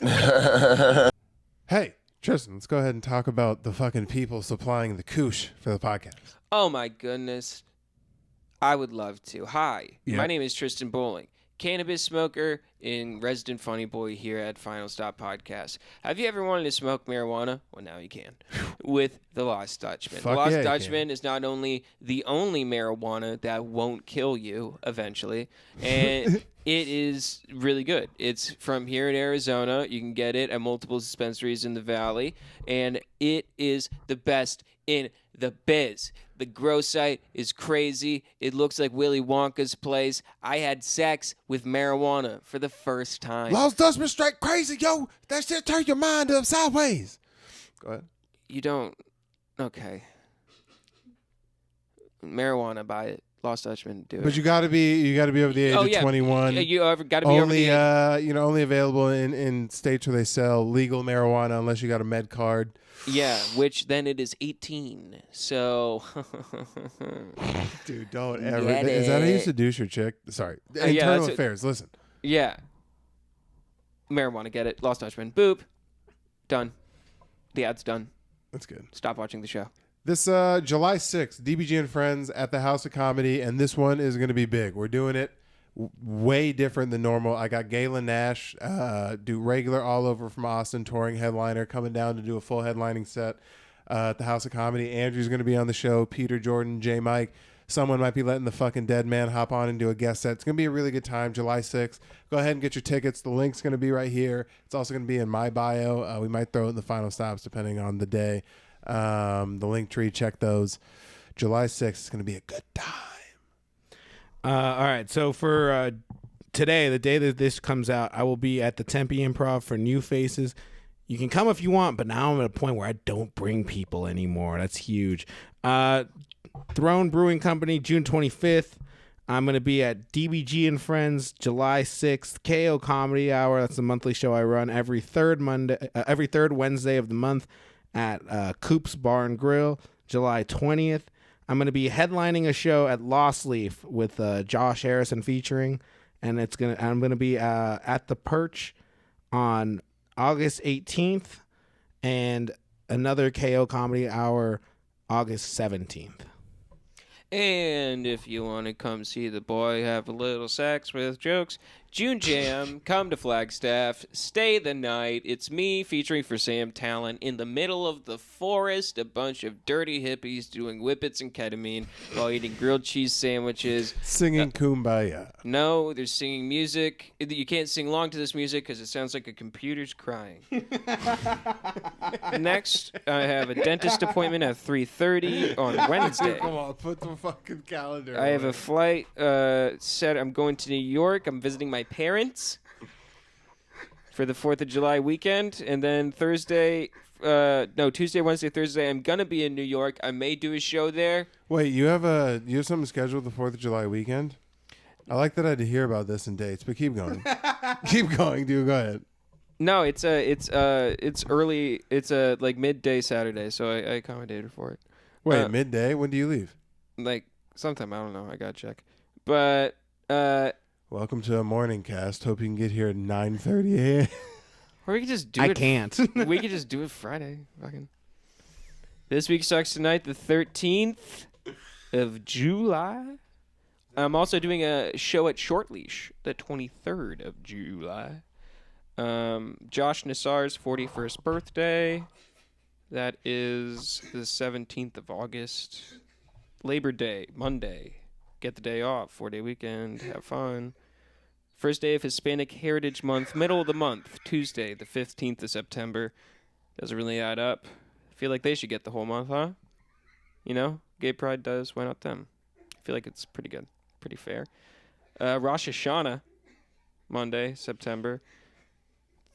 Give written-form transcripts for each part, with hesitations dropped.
Hey, Tristan, let's go ahead and talk about the fucking people supplying the koosh for the podcast. Oh my goodness. I would love to. Hi, Yep. my name is Tristan Bowling, cannabis smoker and resident funny boy here at Final Stop Podcast. Have you ever wanted to smoke marijuana? Well, now you can. With the Lost Dutchman. Fuck The Lost yeah, you Dutchman can. is not only the only marijuana that won't kill you eventually, and it is really good. It's from here in Arizona. You can get it at multiple dispensaries in the valley, and it is the best in the biz. The grow site is crazy. It looks like Willy Wonka's place. I had sex with marijuana for the first time. Lost Dutchman straight crazy, yo. That shit turn your mind up sideways. Go ahead. You don't. Okay. Marijuana, buy it. Lost Dutchman, do it. But you gotta be over the age of 21. You got to be over Only the age. only available in states where they sell legal marijuana unless you got a med card. Yeah, which then it is 18. So. Dude, don't ever. Get Is that how you it. seduce your chick? Sorry. Yeah, Internal that's affairs. Listen. Yeah. Marijuana, get it. Lost Dutchman. Boop. Done. The ad's done. That's good. Stop watching the show. This July 6th, DBG and Friends at the House of Comedy, and this one is going to be big. We're doing it way different than normal. I got Galen Nash, do regular all over from Austin, touring headliner, coming down to do a full headlining set at the House of Comedy. Andrew's going to be on the show, Peter Jordan, J. Mike. Someone might be letting the fucking dead man hop on and do a guest set. It's going to be a really good time, July 6th. Go ahead and get your tickets. The link's going to be right here. It's also going to be in my bio. We might throw it in the final stops depending on the day. The link tree, check those. July 6th is going to be a good time. All right, so for today, the day that this comes out, I will be at the Tempe Improv for New Faces. You can come if you want, but now I'm at a point where I don't bring people anymore. That's huge. Throne Brewing Company, June 25th. I'm going to be at DBG and Friends, July 6th. KO Comedy Hour, that's a monthly show I run every third Wednesday of the month at Coop's Bar and Grill, July 20th. I'm going to be headlining a show at Lost Leaf with Josh Harrison featuring, and I'm going to be at the Perch on August 18th, and another KO Comedy Hour August 17th. And if you want to come see the boy have a little sex with jokes, June Jam, come to Flagstaff, stay the night. It's me featuring for Sam Talent in the middle of the forest, a bunch of dirty hippies doing whippets and ketamine while eating grilled cheese sandwiches. Singing Kumbaya. No, they're singing music. You can't sing along to this music because it sounds like a computer's crying. Next, I have a dentist appointment at 3:30 on Wednesday. Come on, put the fucking calendar. I have a flight set. I'm going to New York. I'm visiting my parents for the 4th of July weekend. And then Tuesday, Wednesday, Thursday, I'm going to be in New York. I may do a show there. Wait, you have something scheduled the 4th of July weekend? I like that I had to hear about this in dates, but keep going. Keep going, dude. Go ahead. No, it's early. It's like midday Saturday, so I accommodated for it. Wait, midday? When do you leave? Like sometime, I don't know. I gotta check. But Welcome to a morning cast. Hope you can get here at 9:30 a.m. or we could just do I it. can't. We could just do it Friday. Fucking. This week sucks tonight, the 13th of July. I'm also doing a show at Short Leash, the 23rd of July. Josh Nassar's 41st birthday. That is the 17th of August. Labor Day, Monday. Get the day off. 4-day weekend. Have fun. First day of Hispanic Heritage Month. Middle of the month. Tuesday, the 15th of September. Doesn't really add up. I feel like they should get the whole month, huh? You know? Gay Pride does. Why not them? I feel like it's pretty good. Pretty fair. Rosh Hashanah. Monday, September.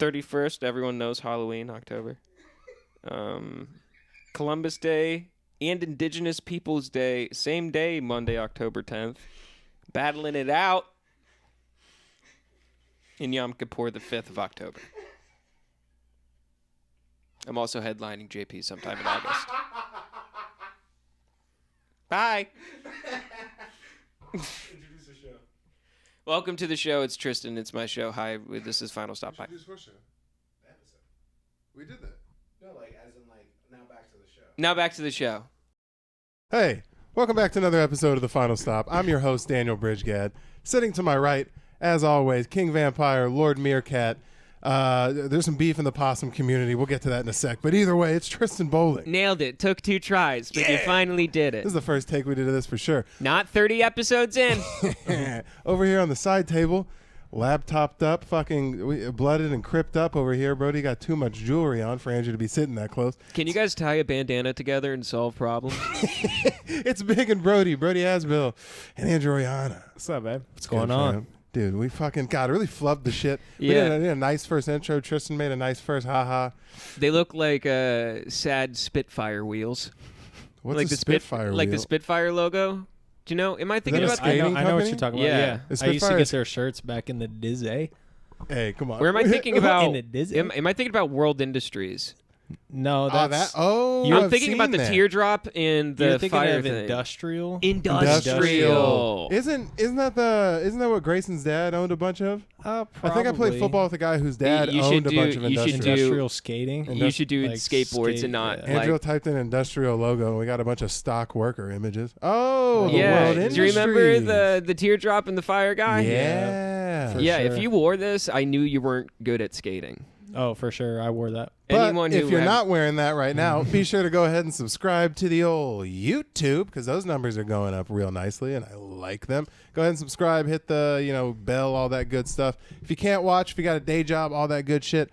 31st. Everyone knows Halloween, October. Columbus Day and Indigenous Peoples Day, same day, Monday, October 10th. Battling it out in Yom Kippur, the 5th of October. I'm also headlining JP sometime in August. Bye. Introduce the show. Welcome to the show. It's Tristan. It's my show. Hi, this is Final Stop. Bye. Introduce what show? We did that. No, like as in like now back to the show. Now back to the show. Hey, welcome back to another episode of The Final Stop. I'm your host, Daniel Bridgegad. Sitting to my right, as always, King Vampire, Lord Meerkat. There's some beef in the possum community. We'll get to that in a sec. But either way, it's Tristan Bowling. Nailed it. Took 2 tries, but you finally did it. This is the first take we did of this for sure. Not 30 episodes in. Over here on the side table, laptoped up, fucking blooded and cripped up over here. Brody got too much jewelry on for Andrew to be sitting that close. Can you guys tie a bandana together and solve problems? It's Big and Brody Asbill, and Andrew Oriana. What's up, man? What's Good going on? fam. Dude, we fucking really flubbed the shit. We Yeah. did a nice first intro. Tristan made a nice first haha. They look like sad Spitfire wheels. What's like a the Spitfire Like the wheel? Spitfire logo. Do you know? Am I thinking that a about skating I know what company? you're talking Yeah. about. Yeah, Is I used to Spitfire- get their shirts back in the Disney. Hey, come on. Where am I thinking about? In the Disney. Am I thinking about World Industries? No, Oh, that's I'm I've thinking about seen the that. teardrop in the you're thinking fire of thing. industrial. Industrial. Isn't that what Grayson's dad owned a bunch of? I think I played football with a guy whose dad You should owned a bunch do- of you should industrial. do- Industrial skating. You should do Like skateboards skate- and not yeah. Andrew like. typed in industrial logo, and we got a bunch of stock worker images. Oh, the Yeah. World Do you remember Industries. the teardrop and the fire guy? Yeah. For Yeah. If sure. you wore this, I knew you weren't good at skating. Oh, for sure, I wore that. But Anyone if who you're had- not wearing that right now, be sure to go ahead and subscribe to the old YouTube because those numbers are going up real nicely and I like them. Go ahead and subscribe, hit the bell, all that good stuff. If you can't watch, if you got a day job, all that good shit,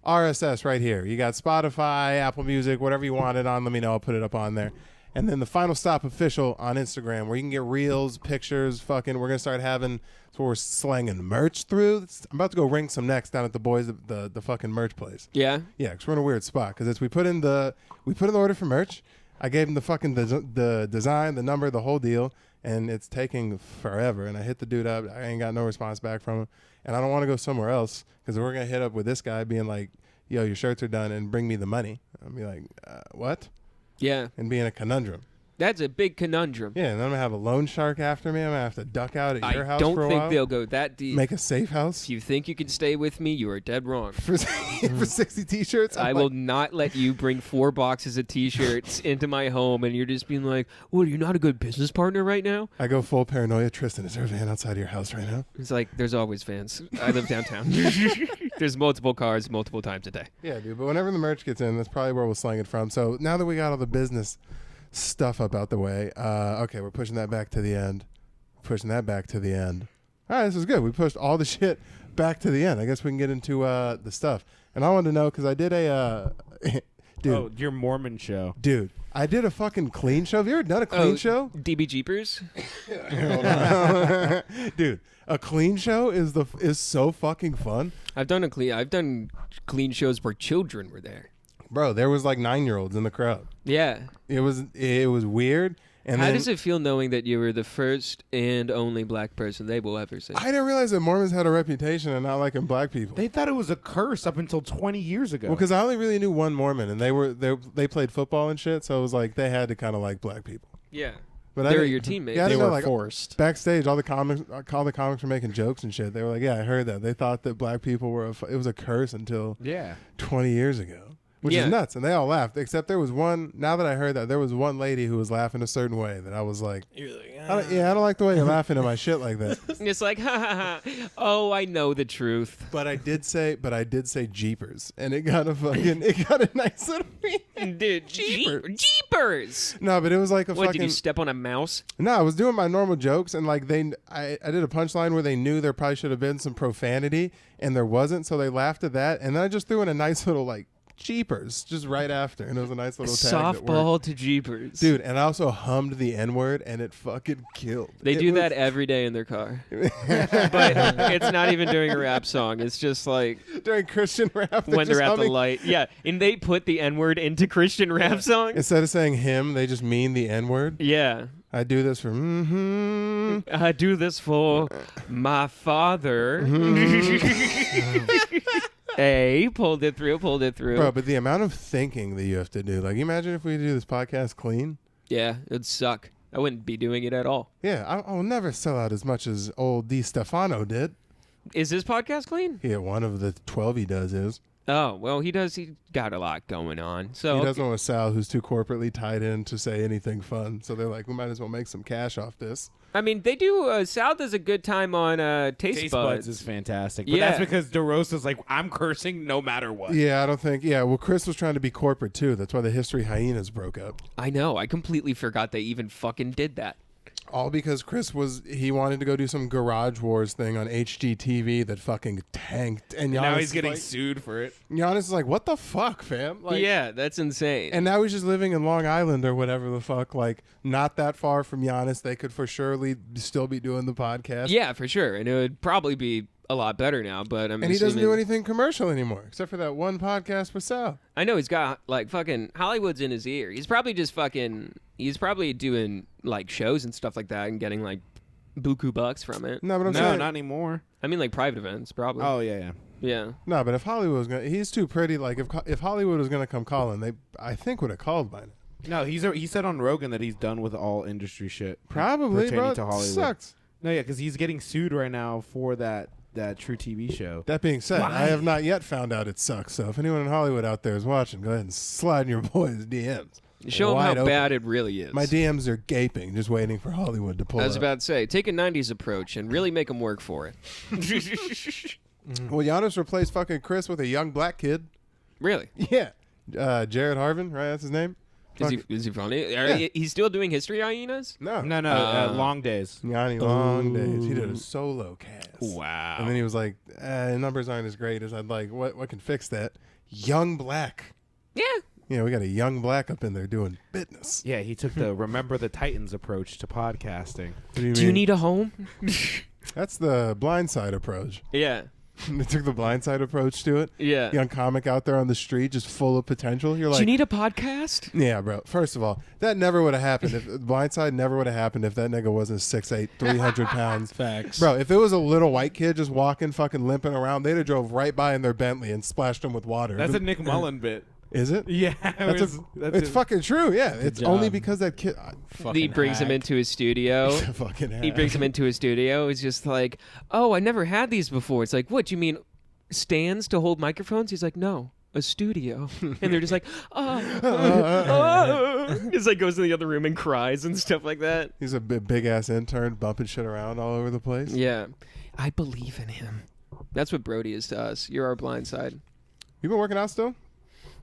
RSS right here. You got Spotify, Apple Music, whatever you want it on. Let me know. I'll put it up on there. And then the Final Stop Official on Instagram where you can get reels, pictures, we're going to start having, that's where we're slanging merch through. I'm about to go ring some necks down at the boys, the fucking merch place. Yeah. Yeah, because we're in a weird spot. Because we put in the order for merch. I gave him the fucking the design, the number, the whole deal, and it's taking forever. And I hit the dude up. I ain't got no response back from him. And I don't want to go somewhere else because we're gonna hit up with this guy being like, "Yo, your shirts are done, and bring me the money." I'll be like, "What?" Yeah. And be in a conundrum. That's a big conundrum. Yeah, and then I'm gonna have a loan shark after me. I'm gonna have to duck out at your I house don't for a think while. they'll go that deep. Make a safe house If you think you can stay with me, you are dead wrong. for 60 t-shirts. I will not let you bring 4 boxes of T-shirts into my home, and you're just being like, "What? You're not a good business partner right now." I go full paranoia. Tristan, is there a van outside of your house right now? It's like there's always vans. I live downtown. There's multiple cars, multiple times a day. Yeah, dude. But whenever the merch gets in, that's probably where we'll slang it from. So now that we got all the business stuff up out the way, okay, we're pushing that back to the end. Pushing that back to the end. All right, this is good. We pushed all the shit back to the end. I guess we can get into the stuff. And I wanted to know because I did a dude, your Mormon show. dude. I did a fucking clean show. Have you ever done a clean show? DB Jeepers. Dude, a clean show is so fucking fun. I've done clean shows where children were there. Bro, there was like 9-year-olds in the crowd. Yeah. It was weird. And How then, does it feel knowing that you were the first and only black person they will ever see? I didn't realize that Mormons had a reputation of not liking black people. They thought it was a curse up until 20 years ago. Well, because I only really knew one Mormon, and they played football and shit, so it was like they had to kind of like black people. Yeah. But I They were didn't- your teammates. Yeah, I They didn't know, were like, forced. backstage, all the comics were making jokes and shit. They were like, "Yeah, I heard that." They thought that black people were it was a curse until Yeah. 20 years ago, which Yeah. is nuts. And they all laughed, except there was one. Now that I heard that, there was one lady who was laughing a certain way that I was like, I don't like the way you're laughing at my shit like that. It's like, ha ha ha. Oh, I know the truth. But I did say Jeepers, and it got a nice little. Dude, Jeepers. No, but it was like a What, fucking. did you step on a mouse? No, I was doing my normal jokes, and like I did a punchline where they knew there probably should have been some profanity, and there wasn't, so they laughed at that, and then I just threw in a nice little like Jeepers just right after, and it was a nice little tag that worked. Softball to Jeepers. Dude, and I also hummed the N-word, and it fucking killed. They It do was- that every day in their car. But it's not even during a rap song. It's just like during Christian rap. when they're just at the humming. light. Yeah, and they put the N-word into Christian rap songs. Instead of saying him, they just mean the N-word. Yeah. I do this for I do this for my father. Hey, pulled it through. Bro, but the amount of thinking that you have to do. Like, imagine if we do this podcast clean. Yeah, it'd suck. I wouldn't be doing it at all. Yeah, I'll never sell out as much as old Di Stefano did. Is this podcast clean? Yeah, one of the 12 he does is. Oh, well, he does. He got a lot going on. So He does one with Sal, who's too corporately tied in to say anything fun. So they're like, we might as well make some cash off this. I mean, they do. Sal does a good time on Taste Buds. is fantastic. But Yeah. that's because DeRosa's like, I'm cursing no matter what. Yeah, I don't think. Yeah, well, Chris was trying to be corporate too. That's why the History Hyenas broke up. I know. I completely forgot they even fucking did that. All because Chris he wanted to go do some Garage Wars thing on HGTV that fucking tanked. And Giannis Now he's is getting like, sued for it. Giannis is like, what the fuck, fam? Like, Yeah, that's insane. And now he's just living in Long Island or whatever the fuck, like not that far from Giannis. They could for surely still be doing the podcast. yeah, for sure. And it would probably be a lot better now. But I'm And he doesn't do assuming- anything commercial anymore, except for that one podcast with Sal. I know he's got like fucking Hollywood's in his ear. He's probably just fucking. He's probably doing like shows and stuff like that and getting like buku bucks from it. No, but I'm No, saying, not anymore. I mean like private events probably. Oh, yeah. Yeah. no, but if Hollywood was gonna, he's too pretty. Like if Hollywood was gonna come calling, I think would have called by now. No, he said on Rogan that he's done with all industry shit. Probably, pertaining bro. to Hollywood. Sucks. No, yeah, because he's getting sued right now for that True TV show. That being said, I have not yet found out it sucks. So if anyone in Hollywood out there is watching, go ahead and slide in your boys' DMs. Show him Wide how open. bad it really is. My DMs are gaping, just waiting for Hollywood to pull I was up. about to say, take a 90s approach and really make them work for it. Well, Giannis replaced fucking Chris with a young black kid. Really? Yeah. Jared Harvin, right? That's his name? Is he funny? Yeah. He's still doing History Hyenas? No. No, Long Days. Yanni Long Days. He did a solo cast. Wow. And then he was like, numbers aren't as great as I'd like. What can fix that? Young black. Yeah. Yeah, we got a young black up in there doing business. Yeah, he took the Remember the Titans approach to podcasting. What do you Do you mean? need a home? That's the blindside approach. Yeah. They took the blindside approach to it. Yeah. Young comic out there on the street, just full of potential. You're Do like, you need a podcast? yeah, bro. First of all, that never would have happened. If blindside never would have happened if that nigga wasn't 6'8", 300 pounds. Facts. Bro, if it was a little white kid just walking, fucking limping around, they'd have drove right by in their Bentley and splashed him with water. That's a Nick Mullen bit. Is it? Yeah, It's fucking true. Yeah, it's job. only because that kid. He brings him into his studio. Fucking He brings him into his studio. He's just like, oh, I never had these before. It's like, what, you mean stands to hold microphones? He's like, no, a studio. And they're just like, oh. He's like, goes in the other room and cries and stuff like that. He's a big ass intern bumping shit around all over the place. Yeah. I believe in him. That's what Brody is to us. You're our blind side. You been working out still?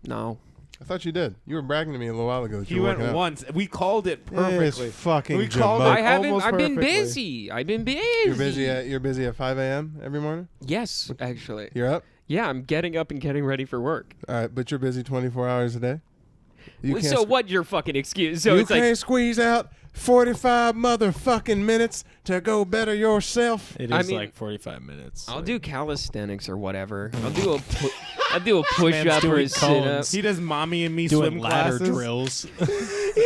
No. I thought you did. You were bragging to me a little while ago. That He you were went working out. once. We called it It's perfectly. fucking We called jamoke. it. I haven't. almost I've been perfectly. busy. I've been busy. You're busy at 5 a.m. every morning? Yes, actually. You're up? Yeah, I'm getting up and getting ready for work. All right, but you're busy 24 hours a day? You can't So squ- what your fucking excuse? So you it's can't like, squeeze out 45 motherfucking minutes to go better yourself? It is I mean, like 45 minutes. I'll Like, do calisthenics or whatever. I'll do a push Man's up or a doing sit up. cones. He does mommy and me doing swim ladder classes. drills.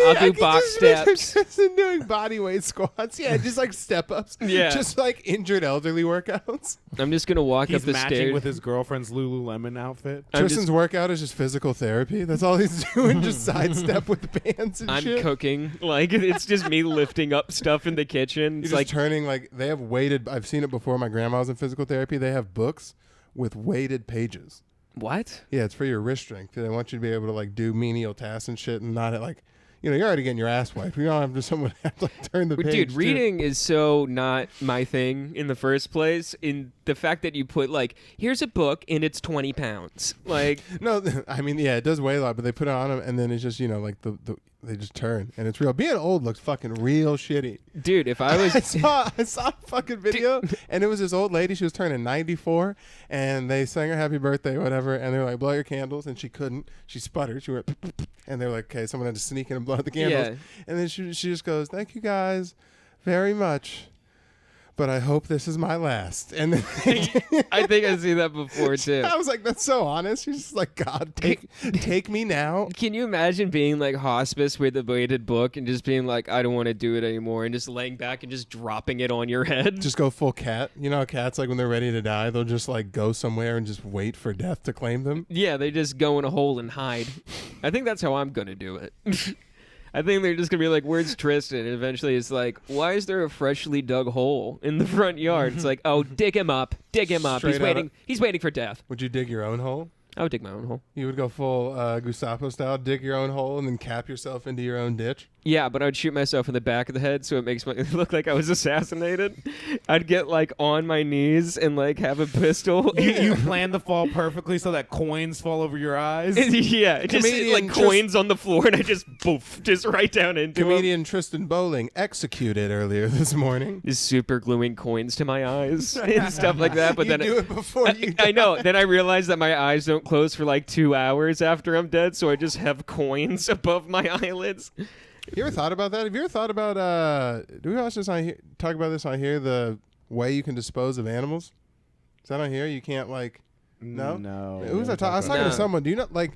I'll do box steps. Just doing body weight squats. Yeah, just like step ups. Yeah. Just like injured elderly workouts. I'm just gonna walk He's up the matching stairs. with his girlfriend's Lululemon outfit. I'm Tristan's just- workout is just physical therapy. That's all he's doing. Just sidestep with the bands and I'm shit. cooking. Like it's just me lifting up stuff in the kitchen. You're It's just like turning like they have weighted. I've seen it before. My grandma was in physical therapy. They have books with weighted pages. what? Yeah, it's for your wrist strength. They want you to be able to like do menial tasks and shit, and not like, you know, you're already getting your ass wiped. You don't have to someone have to like turn the page. Dude, too. reading is so not my thing in the first place. In the fact that you put like, here's a book and it's 20 pounds. Like, No, I mean, yeah, it does weigh a lot, but they put it on them, and then it's just, you know, like they just turn, and it's real. Being old looks fucking real shitty. dude, if I was I saw a fucking video, and it was this old lady. She was turning 94, and they sang her happy birthday or whatever, and they were like, blow your candles, and she couldn't. She sputtered. She went, and they were like, okay, someone had to sneak in and blow out the candles. Yeah. And then she just goes, thank you guys very much, but I hope this is my last. And then I think I've seen that before too. I was like, that's so honest. She's just like, God, take me now. Can you imagine being like hospice with a weighted book and just being like, I don't want to do it anymore, and just laying back and just dropping it on your head? Just go full cat. You know how cats, like when they're ready to die, they'll just like go somewhere and just wait for death to claim them. Yeah, they just go in a hole and hide. I think that's how I'm gonna do it. I think they're just gonna be like, "Where's Tristan?" And eventually, it's like, "Why is there a freshly dug hole in the front yard?" It's like, "Oh, dig him up, dig him up. Straight He's outta- waiting. He's waiting for death." Would you dig your own hole? I would dig my own hole. You would go full Gustavo style, dig your own hole, and then cap yourself into your own ditch. Yeah, but I'd shoot myself in the back of the head so it makes it look like I was assassinated. I'd get like on my knees and like have a pistol. You plan the fall perfectly so that coins fall over your eyes. Yeah, just like coins on the floor, and I just boof, just right down into Comedian Tristan Bowling executed earlier this morning. Just super gluing coins to my eyes and stuff like that. But you then do it before you die. I know. Then I realized that my eyes don't close for like 2 hours after I'm dead, so I just have coins above my eyelids. You ever thought about that? Have you ever thought about do we watch this on here, talk about this on here, the way you can dispose of animals? Is that on here? You can't like no? No. Who was I talking? I was talking to someone. Do you know like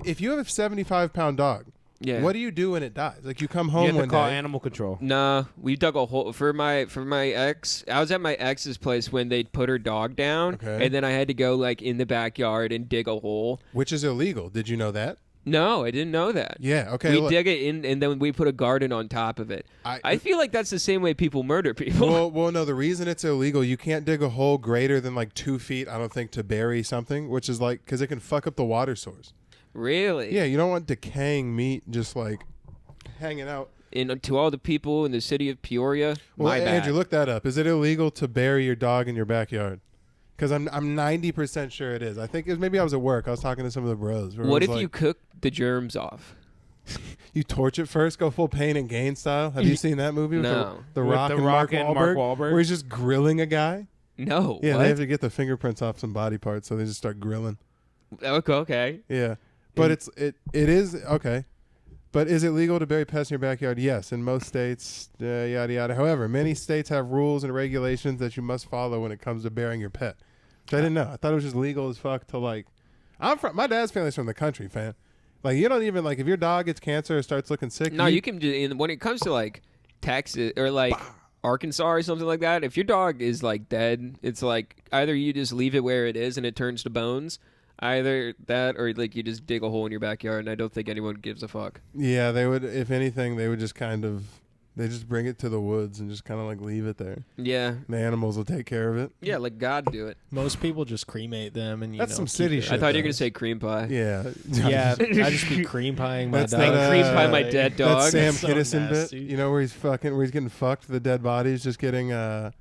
if you have a 75-pound dog, Yeah. what do you do when it dies? Like you come home You have one to call day. animal control. Nah, we dug a hole for my ex. I was at my ex's place when they put her dog down, Okay. and then I had to go like in the backyard and dig a hole. Which is illegal. Did you know that? No, I didn't know that. Yeah, okay. We look. dig it in, and then we put a garden on top of it. I feel like that's the same way people murder people. Well, no. The reason it's illegal, you can't dig a hole greater than like 2 feet. I don't think to bury something, which is like because it can fuck up the water source. Really? Yeah, you don't want decaying meat just like hanging out. And to all the people in the city of Peoria, Well, my bad. Andrew, look that up. Is it illegal to bury your dog in your backyard? Because I'm 90% sure it is. I think maybe I was at work. I was talking to some of the bros. What if you cook the germs off? You torch it first, go full Pain and Gain style? Have you seen that movie with No. the With Rock The and Rock Mark and Wahlberg, Mark Wahlberg? where he's just grilling a guy? No. Yeah, what? they have to get the fingerprints off some body parts, so they just start grilling. Okay. Yeah, but it is okay. But is it legal to bury pets in your backyard? Yes, in most states, yada yada. However, many states have rules and regulations that you must follow when it comes to burying your pet. Which I didn't know. I thought it was just legal as fuck to like. My dad's family's from the country, fam. Like you don't even like if your dog gets cancer or starts looking sick. No, you can do when it comes to like Texas or like Arkansas or something like that. If your dog is like dead, it's like either you just leave it where it is and it turns to bones. Either that or like you just dig a hole in your backyard, and I don't think anyone gives a fuck. Yeah, they would. If anything, they would just kind of. They just bring it to the woods and just kind of like leave it there. Yeah. The animals will take care of it. Yeah, like God do it. Most people just cremate them, and That's some keep city their shit, I thought you were though. gonna say cream pie. Yeah. Yeah, I just be cream pieing my That's dog. that, cream pie my dead That dog. Sam So Kittison bit, nasty. you know, where he's getting fucked. The dead body's just getting. You've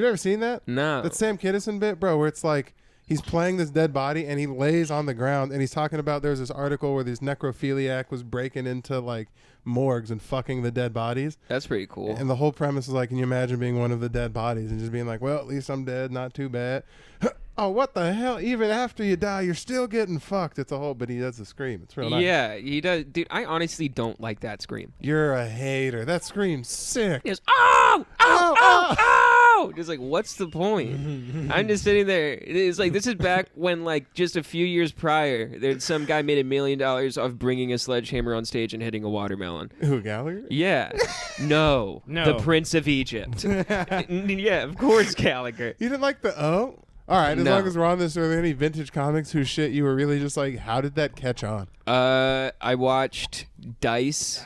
never seen that? No. That Sam Kittison bit, bro, where it's like he's playing this dead body and he lays on the ground and he's talking about there's this article where this necrophiliac was breaking into like morgues and fucking the dead bodies. That's pretty cool. And the whole premise is like, can you imagine being one of the dead bodies and just being like, well, at least I'm dead, not too bad. Oh, what the hell? Even after you die, you're still getting fucked. It's a whole, but he does the scream. It's real nice. Yeah, he does. Dude, I honestly don't like that scream. You're a hater. That scream's sick. He goes, oh, oh, oh, oh. Just like, what's the point? I'm just sitting there. It's like, this is back when, like, just a few years prior, there's some guy made $1 million off bringing a sledgehammer on stage and hitting a watermelon. Who, Gallagher? Yeah. No. No. The Prince of Egypt. Yeah, of course, Gallagher. You didn't like the oh? All right, as No. long as we're on this, are there any vintage comics whose shit you were really just like, how did that catch on? I watched Dice.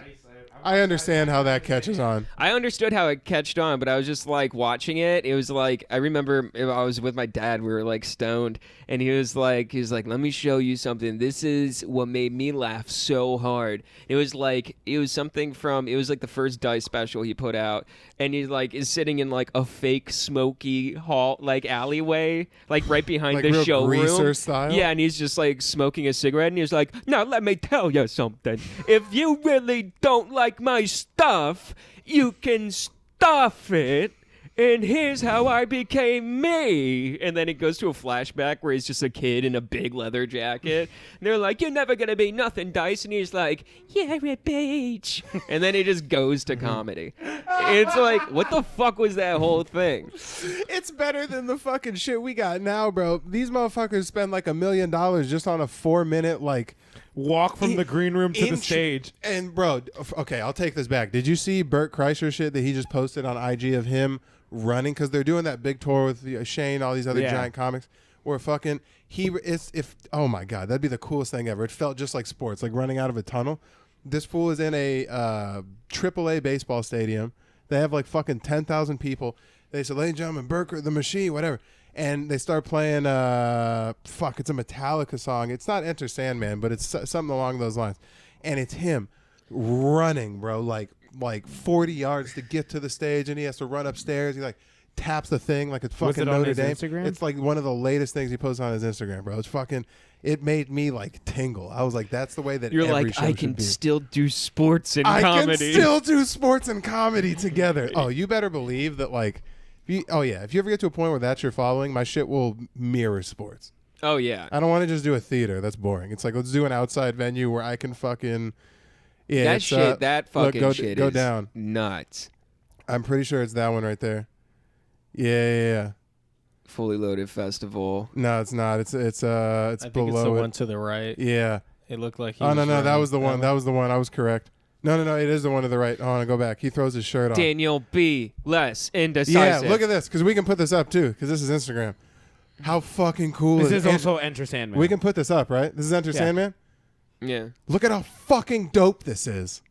I understand how that catches on. I understood how it catched on, but I was just like watching it. It was like I remember I was with my dad. We were like stoned, and he was like, "Let me show you something. This is what made me laugh so hard." It was like it was like the first Dice special he put out, and he like is sitting in like a fake smoky hall like alleyway, like right behind Like the real showroom. greaser style? Yeah, and he's just like smoking a cigarette, and he's like, "Now let me tell you something. If you really don't like my stuff, you can stuff it. And here's how I became me." And then it goes to a flashback where he's just a kid in a big leather jacket. And they're like, "You're never gonna be nothing, Dice." And he's like, "You're a bitch." And then it just goes to comedy. It's like, what the fuck was that whole thing? It's better than the fucking shit we got now, bro. These motherfuckers spend like $1 million just on a 4-minute like Walk from the green room to the intro- stage. And bro, okay, I'll take this back. Did you see Bert Kreischer shit that he just posted on IG of him running? Because they're doing that big tour with Shane, all these other Yeah. giant comics. Where fucking oh my god, that'd be the coolest thing ever. It felt just like sports, like running out of a tunnel. This fool is in a AAA baseball stadium. They have like fucking 10,000 people. They said, ladies and gentlemen, Burker, the Machine, whatever. And they start playing, it's a Metallica song. It's not Enter Sandman, but it's something along those lines. And it's him running, bro, like 40 yards to get to the stage, and he has to run upstairs. He like taps the thing like it's fucking Notre Dame. Instagram? It's like one of the latest things he posts on his Instagram, bro. It's fucking. It made me like tingle. I was like, that's the way that You're every like, show I should can be. still do sports and I comedy. can still do sports and comedy together. Oh, you better believe that like. If you ever get to a point where that's your following, my shit will mirror sports. Oh yeah. I don't want to just do a theater. That's boring. It's like, let's do an outside venue where I can fucking. Yeah, That it's, shit. That fucking go, shit go is down. nuts. I'm pretty sure it's that one right there. Yeah. Fully Loaded Festival. No, it's not. It's I think below it's the it. one to the right. Yeah. It looked like he Oh no, was that running was the one. That was the one. I was correct. No. It is the one to the right. Hold on, go back. He throws his shirt off. Daniel B. Less indecisive. Yeah, look at this, because we can put this up too, because this is Instagram. How fucking cool This is is also Enter Sandman. We can put this up, right? This is Enter Yeah. Sandman. Yeah. Look at how fucking dope this is.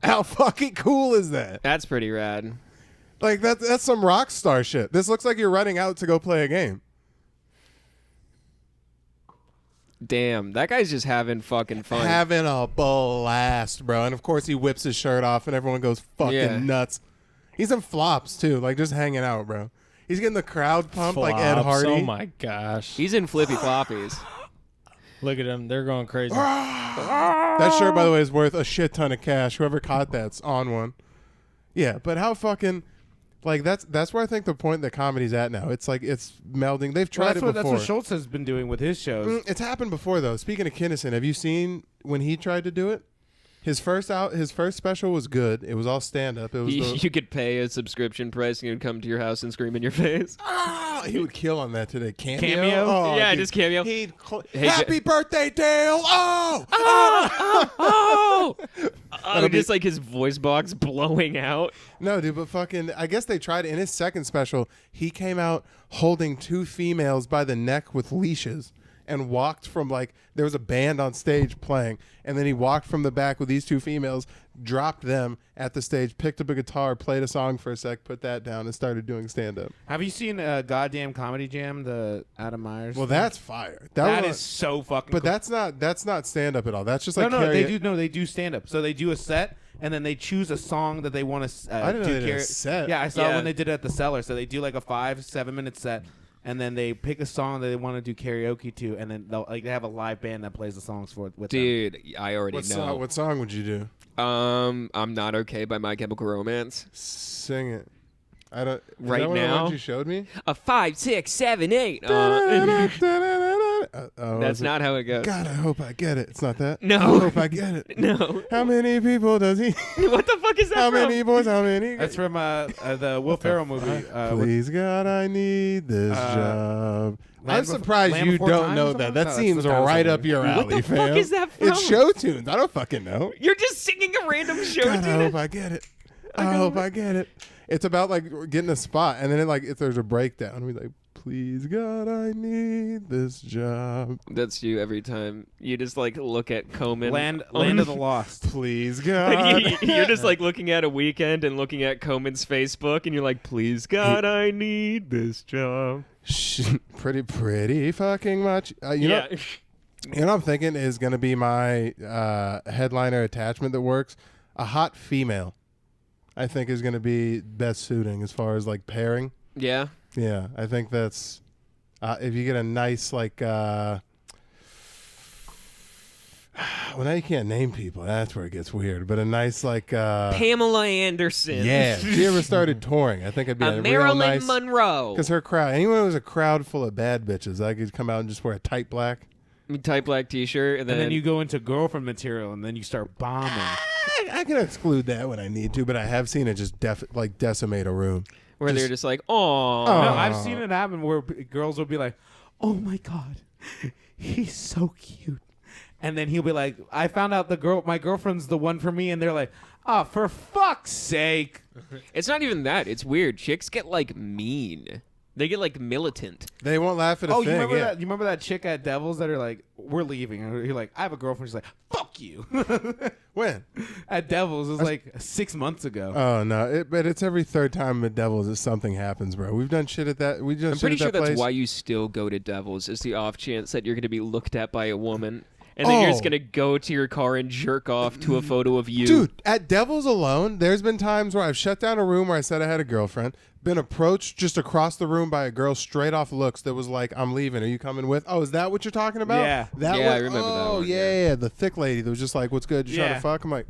How fucking cool is that? That's pretty rad. Like that's some rock star shit. This looks like you're running out to go play a game. Damn, that guy's just having fucking fun. Having a blast, bro. And of course he whips his shirt off and everyone goes fucking Yeah. nuts. He's in flops too, like just hanging out, bro. He's getting the crowd pumped like Ed Flops. Hardy. Oh my gosh. He's in flippy floppies. Look at them. They're going crazy. That shirt, by the way, is worth a shit ton of cash. Whoever caught that's on one. Yeah, but how fucking like that's where I think the point that comedy's at now. It's like it's melding. They've tried it before. That's what Schultz has been doing with his shows. It's happened before though. Speaking of Kittison, have you seen when he tried to do it? His first special was good. It was all stand up. It was You could pay a subscription price and he'd come to your house and scream in your face. he would kill on that today. Cameo? Cameo? Oh, Yeah, dude. just cameo. He'd Hey, Happy birthday, Dale! Oh! Oh, That'll just like his voice box blowing out. No, dude, but fucking, I guess they tried it. In his second special, he came out holding two females by the neck with leashes and walked from like, there was a band on stage playing, and then he walked from the back with these two females, dropped them at the stage, picked up a guitar, played a song for a sec, put that down, and started doing stand-up. Have you seen Goddamn Comedy Jam, the Adam Myers? Well, thing? that's fire. that was- is so fucking But cool. that's not stand-up at all. That's just like they do stand up. So they do a set and then they choose a song that they want to I didn't know do they did a set. Yeah, I saw it Yeah. when they did it at the Cellar. So they do like a 5-7 minute set and then they pick a song that they want to do karaoke to, and then they have a live band that plays the songs with them. Dude, I already know. What song would you do? I'm Not Okay by My Chemical Romance. Sing it. I don't. Is Right that one of the now? ones you showed me? A 5, 6, 7, 8. That's not how it goes. God, I hope I get it. It's not that. No. I hope I get it. No. How many people does he? What the fuck is that How from? many boys? How many? That's from the Will Ferrell movie. Please God, I need this job. I'm Befo- surprised Land you Before don't Time know or that. something? That No, seems that's the title of right the up your movie. alley, What the fam. fuck is that from? It's show tunes. I don't fucking know. You're just singing a random show God, I tune. hope I get it. I hope I get it. It's about like getting a spot, and then if there's a breakdown, we like, please God, I need this job. That's you every time. You just like look at Komen. Land of the Lost. Please God. You're just like looking at a Weekend and looking at Komen's Facebook, and you're like, please God, I need this job. pretty fucking much. You know what I'm thinking is going to be my headliner attachment that works? A hot female, I think, is going to be best suiting as far as like pairing. Yeah. Yeah, I think that's if you get a nice like. Well, now you can't name people. That's where it gets weird. But a nice like. Pamela Anderson. Yeah, if she ever started touring, I think it'd be a real Marilyn nice. Monroe. Because her crowd, anyone who was a crowd full of bad bitches, I could come out and just wear a tight black. Tight black T-shirt, and And then you go into girlfriend material, and then you start bombing. I can exclude that when I need to, but I have seen it just decimate a room. where they're just like, oh. Oh. No, I've seen it happen where girls will be like, "Oh my God, he's so cute," and then he'll be like, "I found out my girlfriend's the one for me," and they're like, "Oh, for fuck's sake!" It's not even that. It's weird. Chicks get like mean. They get like militant. They won't laugh at a Oh, thing. you remember yeah. that? You remember that chick at Devils that are like, "We're leaving," and you're like, "I have a girlfriend." She's like, "Fuck fuck you. When? At Devils. It was like 6 months ago. Oh no! But it's every third time at Devils that something happens, bro. We've done shit at that. We done I'm shit pretty at sure that that's place. why you still go to Devils, is the off chance that you're going to be looked at by a woman. And then you're just going to go to your car and jerk off to a photo of you. Dude, at Devils alone, there's been times where I've shut down a room where I said I had a girlfriend, been approached just across the room by a girl straight off looks that was like, I'm leaving. Are you coming with? Oh, is that what you're talking about? Yeah. That Yeah, one? I remember that Oh, one, yeah. The thick lady that was just like, what's good? You trying Yeah. to fuck? I'm like,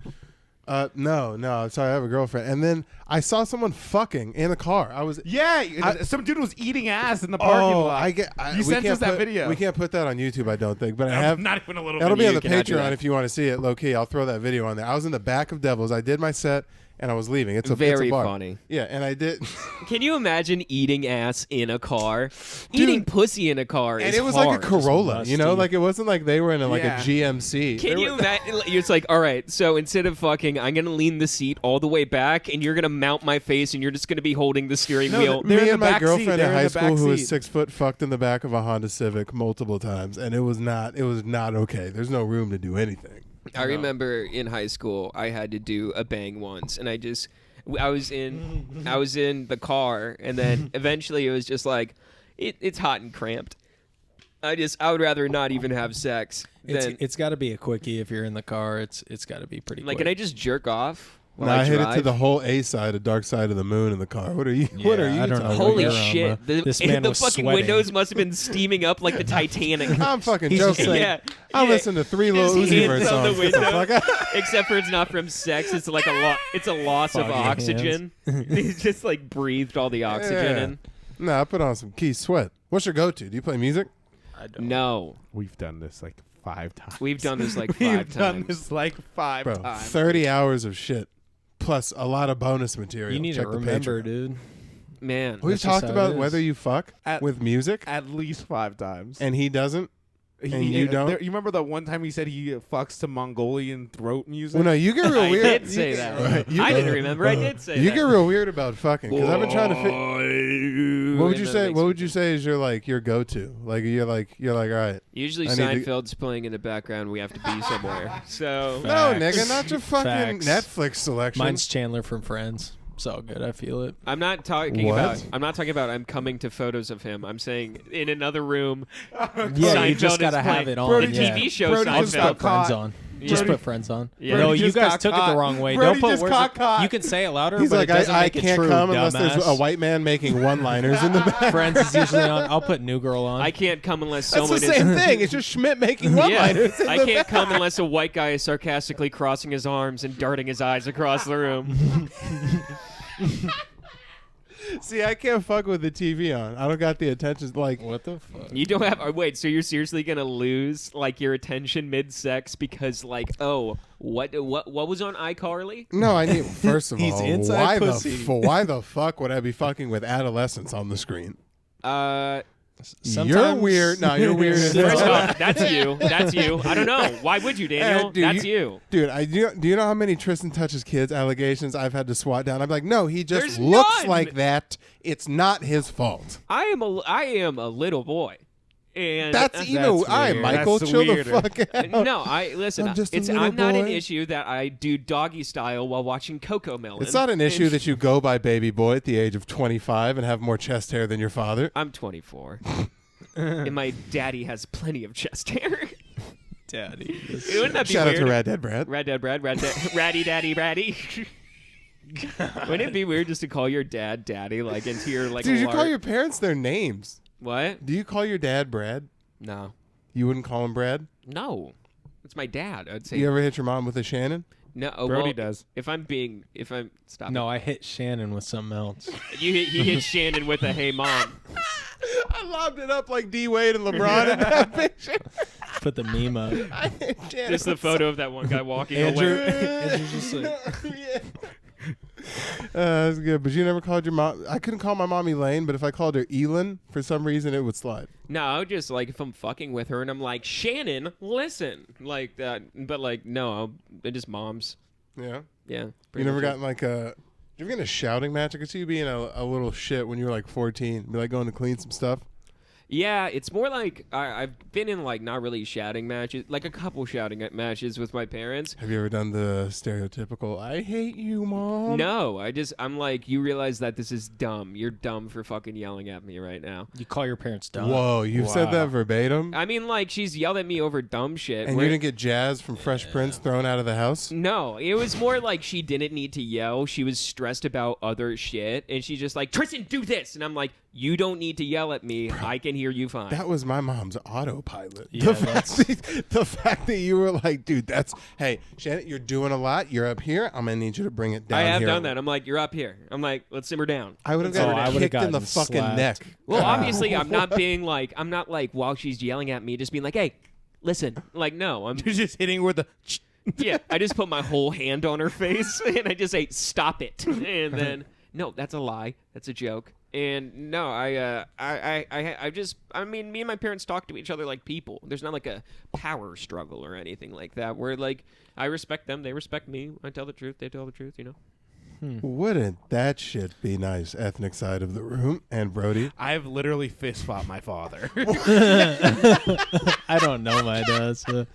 no, sorry, I have a girlfriend. And then I saw someone fucking in a car. I was... Some dude was eating ass in the parking lot. You sent us that video. We can't put that on YouTube, I don't think. But I I'm have... not even a little That'll bit. be on the cannot do Patreon that. if you want to see it, low key. I'll throw that video on there. I was in the back of Devils. I did my set and I was leaving. It's a Very bar. funny. Yeah, and I did. Can you imagine eating ass in a car? Eating pussy in a car And is it was hard. like a Corolla, you know, musty. like it wasn't like they were in like Yeah. a GMC. Can you imagine? It's like, all right, so instead of fucking, I'm going to lean the seat all the way back and you're going to mount my face and you're just going to be holding the steering wheel. They're in Me the and my back seat. girlfriend They're in in high the school, back who was seat. 6 foot, fucked in the back of a Honda Civic multiple times, and it was not okay. There's no room to do anything. I remember in high school, I had to do a bang once, and I was in the car, and then eventually it was just like, it's hot and cramped. I would rather not even have sex than It's got to be a quickie if you're in the car. It's got to be pretty like, quick. can I just jerk off? While No, I hit it to drive? the whole A side of Dark Side of the Moon in the car. What are you? what are you? I don't know. talking Holy about? You're on, shit! bro. This man the was fucking sweating. windows must have been steaming up like the Titanic. I'm fucking He's just joking. like- Yeah, I yeah. listen to 3 Lil His Uzi hands Vert on the songs. Get the window. fuck out. Except for it's not from sex. It's like it's a loss of Foggy hands. oxygen. He's just like breathed all the oxygen Yeah. in. No, I put on some Keith Sweat. What's your go-to? Do you play music? I don't. No, We've done this like 5 times. we've done this like We've 5 done times. this like 5 Bro, times. 30 hours of shit. Plus a lot of bonus material. You need Check to the remember, Patreon. dude. Man, We've That's just talked how about it is. whether you fuck At- with music, At least 5 times. and he doesn't. And you don't? You remember the one time he said he fucks to Mongolian throat music? Well, no, you get real I weird. did You say get- that. right, you I get- didn't remember. I did say You that. get real weird about fucking because I've been trying to fit. What would you say? What would you say is your go-to? Like you're like all right. Usually I need to- Seinfeld's playing in the background. We have to be somewhere. So No, Facts. nigga, not your fucking Facts. Netflix selection. Mine's Chandler from Friends. It's all good. I feel it. I'm not talking What? about. I'm not talking about. I'm coming to photos of him. I'm saying in another room. Yeah, Seinfeld you just gotta is have playing. it on. Brody The yeah. TV show Brody Just just Seinfeld. got put Friends caught. on. Just Brody- put Friends on. Yeah. No, Brody you just guys got took it caught. the wrong way. Brody Don't put just words. got caught. You can say it louder, He's but like, it doesn't I make it can't true, come unless dumbass. there's a white man making one-liners in the back. Friends is usually on. I'll put New Girl on. I can't come unless That's someone the same is. thing. It's just Schmidt making Yeah, one-liners. in I the can't back. come unless a white guy is sarcastically crossing his arms and darting his eyes across the room. See, I can't fuck with the TV on. I don't got the attention. Like, What the fuck? You don't have. Wait, so you're seriously gonna lose like your attention mid-sex because like, oh, what was on iCarly? no, I need. First of He's all, inside pussy. why the fuck would I be fucking with adolescents on the screen? You're Sometimes- weird. No, you're weird. as First hell. off, that's you. That's you. I don't know. Why would you, Daniel? Dude, That's you. Dude, do you know how many Tristan touches kids allegations I've had to swat down? I'm like, no, he just There's looks none. like that. It's not his fault. I am a little boy, and That's even. All right, weird. Michael, That's chill weirder. the fuck out. no. I listen. I'm just a It's little I'm not an boy. issue that I do doggy style while watching Coco Mills. It's not an issue that you go by baby boy at the age of 25 and have more chest hair than your father. I'm 24, and my daddy has plenty of chest hair. Daddy. Wouldn't that be Shout out weird? to Rad Dead Brad. Red Dead Brad, Ratty Daddy Ratty. Wouldn't it be weird just to call your dad Daddy, like into your like? Dude, you call lark- your parents their names. what? Do you call your dad Brad? No, You wouldn't call him Brad? no, it's my dad. I'd say You ever hit your mom with a Shannon? no. Brody well, does. If I'm stop. No, I hit Shannon with something else. He hit Shannon with a "Hey mom." I lobbed it up like D Wade and LeBron in that picture. Put the meme up. I hit Shannon Just the with photo of that one guy walking Andrew, away. Andrew's just like, yeah. That's good. But you never called your mom. I couldn't call my mom Elaine, but if I called her Elin, for some reason it would slide. No, I would just like if I'm fucking with her and I'm like Shannon, listen, like that. But like no, they're just moms. Yeah. Yeah. You pretty never much gotten like a. Did you ever get in a shouting match? I could see you being a little shit when you were like 14. Be like going to clean some stuff. Yeah, it's more like I've been in like not really shouting matches, like a couple shouting at matches with my parents. Have you ever done the stereotypical "I hate you, mom"? No, I'm like, you realize that this is dumb. You're dumb for fucking yelling at me right now. You call your parents dumb. Whoa, you've said that verbatim? I mean, like, she's yelled at me over dumb shit. And you didn't get Jazz from Fresh Prince thrown out of the house? No, it was more like she didn't need to yell. She was stressed about other shit, and she's just like, Tristan, do this. And I'm like, you don't need to yell at me. I can hear you fine. That was my mom's autopilot. Yeah, The fact that you were like, dude, hey, Shannon, you're doing a lot. You're up here. I'm going to need you to bring it down I have here. done that. I'm like, you're up here. I'm like, let's simmer down. I would have That's all. I gotten would've kicked in the gotten fucking slapped. neck. Well, obviously, I'm not like, while she's yelling at me, just being like, hey, listen. Like, no, I'm You're just hitting her with the. yeah, I just put my whole hand on her face and I just say, stop it. And then, no, that's a lie. That's a joke. And no, I mean, me and my parents talk to each other like people. There's not like a power struggle or anything like that. Where like, I respect them, they respect me. I tell the truth, they tell the truth, you know? Wouldn't that shit be nice? Ethnic side of the room. And Brody? I've literally fist fought my father. I don't know my dad. So.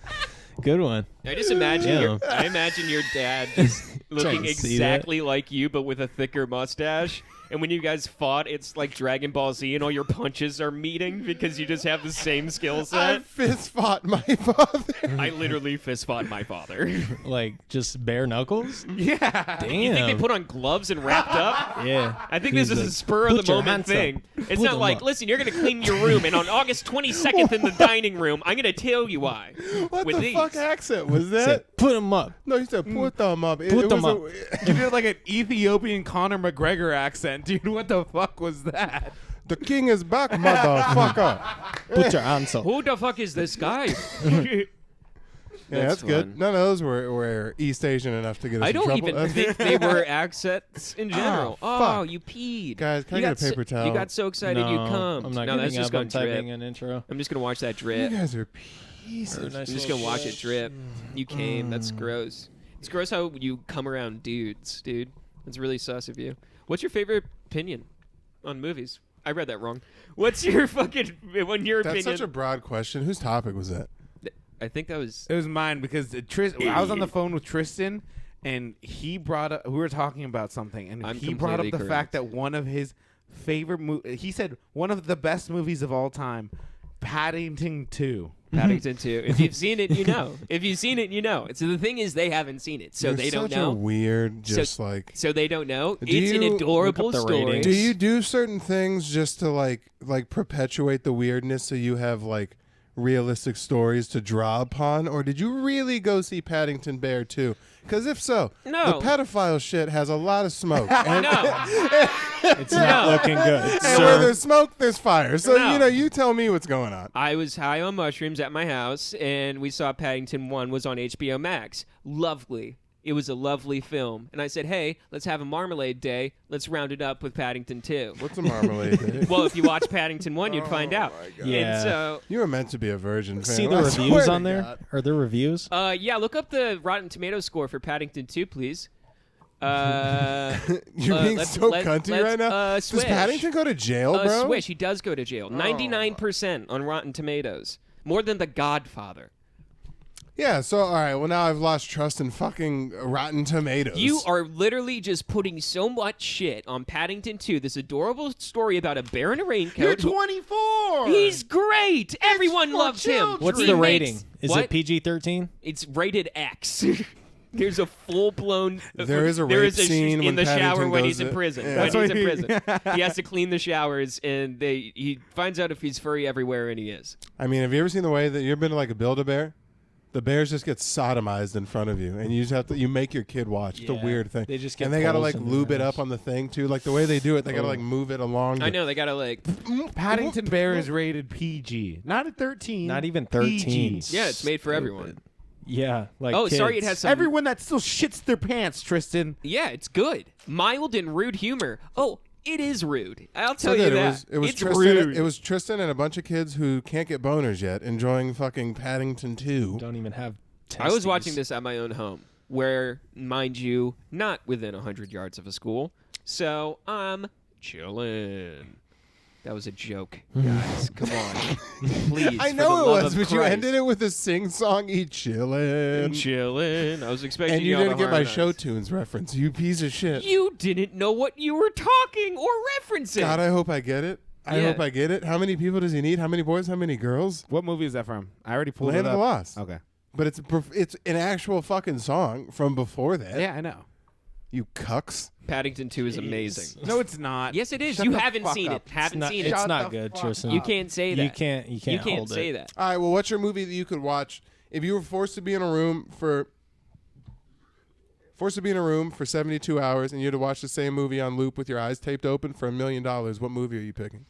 Good one. I just imagine I imagine your dad just looking to see exactly like you, but with a thicker mustache. And when you guys fought, it's like Dragon Ball Z, and all your punches are meeting because you just have the same skill I set. fist fought my father. I literally fist fought my father. Like just bare knuckles. Yeah. Damn. You think they put on gloves and wrapped up? Yeah. I think He's this is like, a spur of "Put the your moment hands up. thing. It's Put not them like, up." listen, you're going to clean your room, and on August 22nd in the dining room, I'm going to tell you why. What with the these. fuck accent was that? Said, put them up. No, you said put them up. Put them up. You did like an Ethiopian Conor McGregor accent, dude. What the fuck was that? The king is back, motherfucker. Put your hands up. Who the fuck is this guy? Yeah, that's good. fun. None of those were East Asian enough to get us I in don't trouble. even think they were accents in general. Oh, Oh, fuck. you peed. Guys, can I You get a got so- paper towel? You got so excited No, you come. I'm not no, that's giving just up. going I'm to drip. typing an intro. I'm just going to watch that You drip. guys are pieces. I'm just going to watch it drip. You came. That's gross. It's gross how you come around dudes, dude. It's really sus of you. What's your favorite opinion on movies? I read that wrong. What's your fucking opinion? That's such a broad question. Whose topic was that? I think that was. It was mine because I was on the phone with Tristan, and he brought up. We were talking about something, and I'm he brought up the completely fact correct. that one of his favorite. He said one of the best movies of all time, Paddington 2. Paddington 2. If you've seen it, you know. If you've seen it, you know. So the thing is, they haven't seen it, so You're they don't such know. A weird, just like. So they don't know. Do It's an you adorable look up the story. ratings? Do you do certain things just to like perpetuate the weirdness so you have like realistic stories to draw upon, or did you really go see Paddington Bear 2? Because if so, No. the pedophile shit has a lot of smoke. And, No. It's not looking good. and where Sir. there's smoke, there's fire. So No. you tell me what's going on. I was high on mushrooms at my house, and we saw Paddington 1 was on HBO Max. Lovely. It was a lovely film. And I said, hey, let's have a marmalade day. Let's round it up with Paddington 2. What's a marmalade day? Well, if you watch Paddington 1, you'd find out. my God. Yeah. And so, You were meant to be a virgin fan. See the I swear reviews to on there? God. Are there reviews? yeah, look up the Rotten Tomatoes score for Paddington 2, please. You're being let's- so let's- cunty let's, right now. Does Swish. Paddington go to jail, bro? Swish, he does go to jail. 99% on Rotten Tomatoes. More than The Godfather. Yeah, so all right, well now I've lost trust in fucking Rotten Tomatoes. You are literally just putting so much shit on Paddington 2, this adorable story about a bear in a raincoat. You're 24. He's great. Everyone for loves him. children. What's He the makes- rating? Is what? it PG-13? It's rated X. There's a full-blown. There is a there rape is a scene in when the shower Paddington when goes he's in to- prison. Yeah. When That's he's what in he- prison, he has to clean the showers, and he finds out if he's furry everywhere, and he is. I mean, have you ever seen the way that you've been to like a Build-A-Bear? The bears just get sodomized in front of you, and you just have to. You make your kid watch. It's a Yeah. weird thing. They just get and they gotta poles like in their lube it house. up on the thing too. Like the way they do it, they gotta like move it along. I know they gotta like. Paddington Bear is rated PG, not a 13. Not even 13. PG. Yeah, it's made for everyone. Yeah. Like Oh, sorry, it kids. has some. Everyone that still shits their pants, Tristan. Yeah, it's good. Mild and rude humor. Oh, it is rude. I'll So tell you good. that. It was it's Tristan. rude. It was Tristan and a bunch of kids who can't get boners yet, enjoying fucking Paddington 2. Don't even have I was watching testes. this at my own home, where, mind you, not within 100 yards of a school. So I'm chilling. That was a joke, guys. Come on, please. I for know the it love was, of but you Christ. ended it with a sing-songy chillin'. Chillin'. I was expecting And you y'all didn't to get my harmonize. show tunes reference, you piece of shit. You didn't know what you were talking or referencing. God, I hope I get it. I Yeah. hope I get it. How many people does he need? How many boys? How many girls? What movie is that from? I already pulled Land it of up. the Lost. Okay. But it's an actual fucking song from before that. Yeah, I know. You cucks. Paddington 2 is amazing. No, it's not. Yes, it is. Shut You the haven't fuck seen up. it. Haven't seen It's it. not good, Tristan. You can't say that. You can't hold say it. that. All right, well, what's your movie that you could watch if you were forced to be in a room for 72 hours and you had to watch the same movie on loop with your eyes taped open for $1 million? What movie are you picking?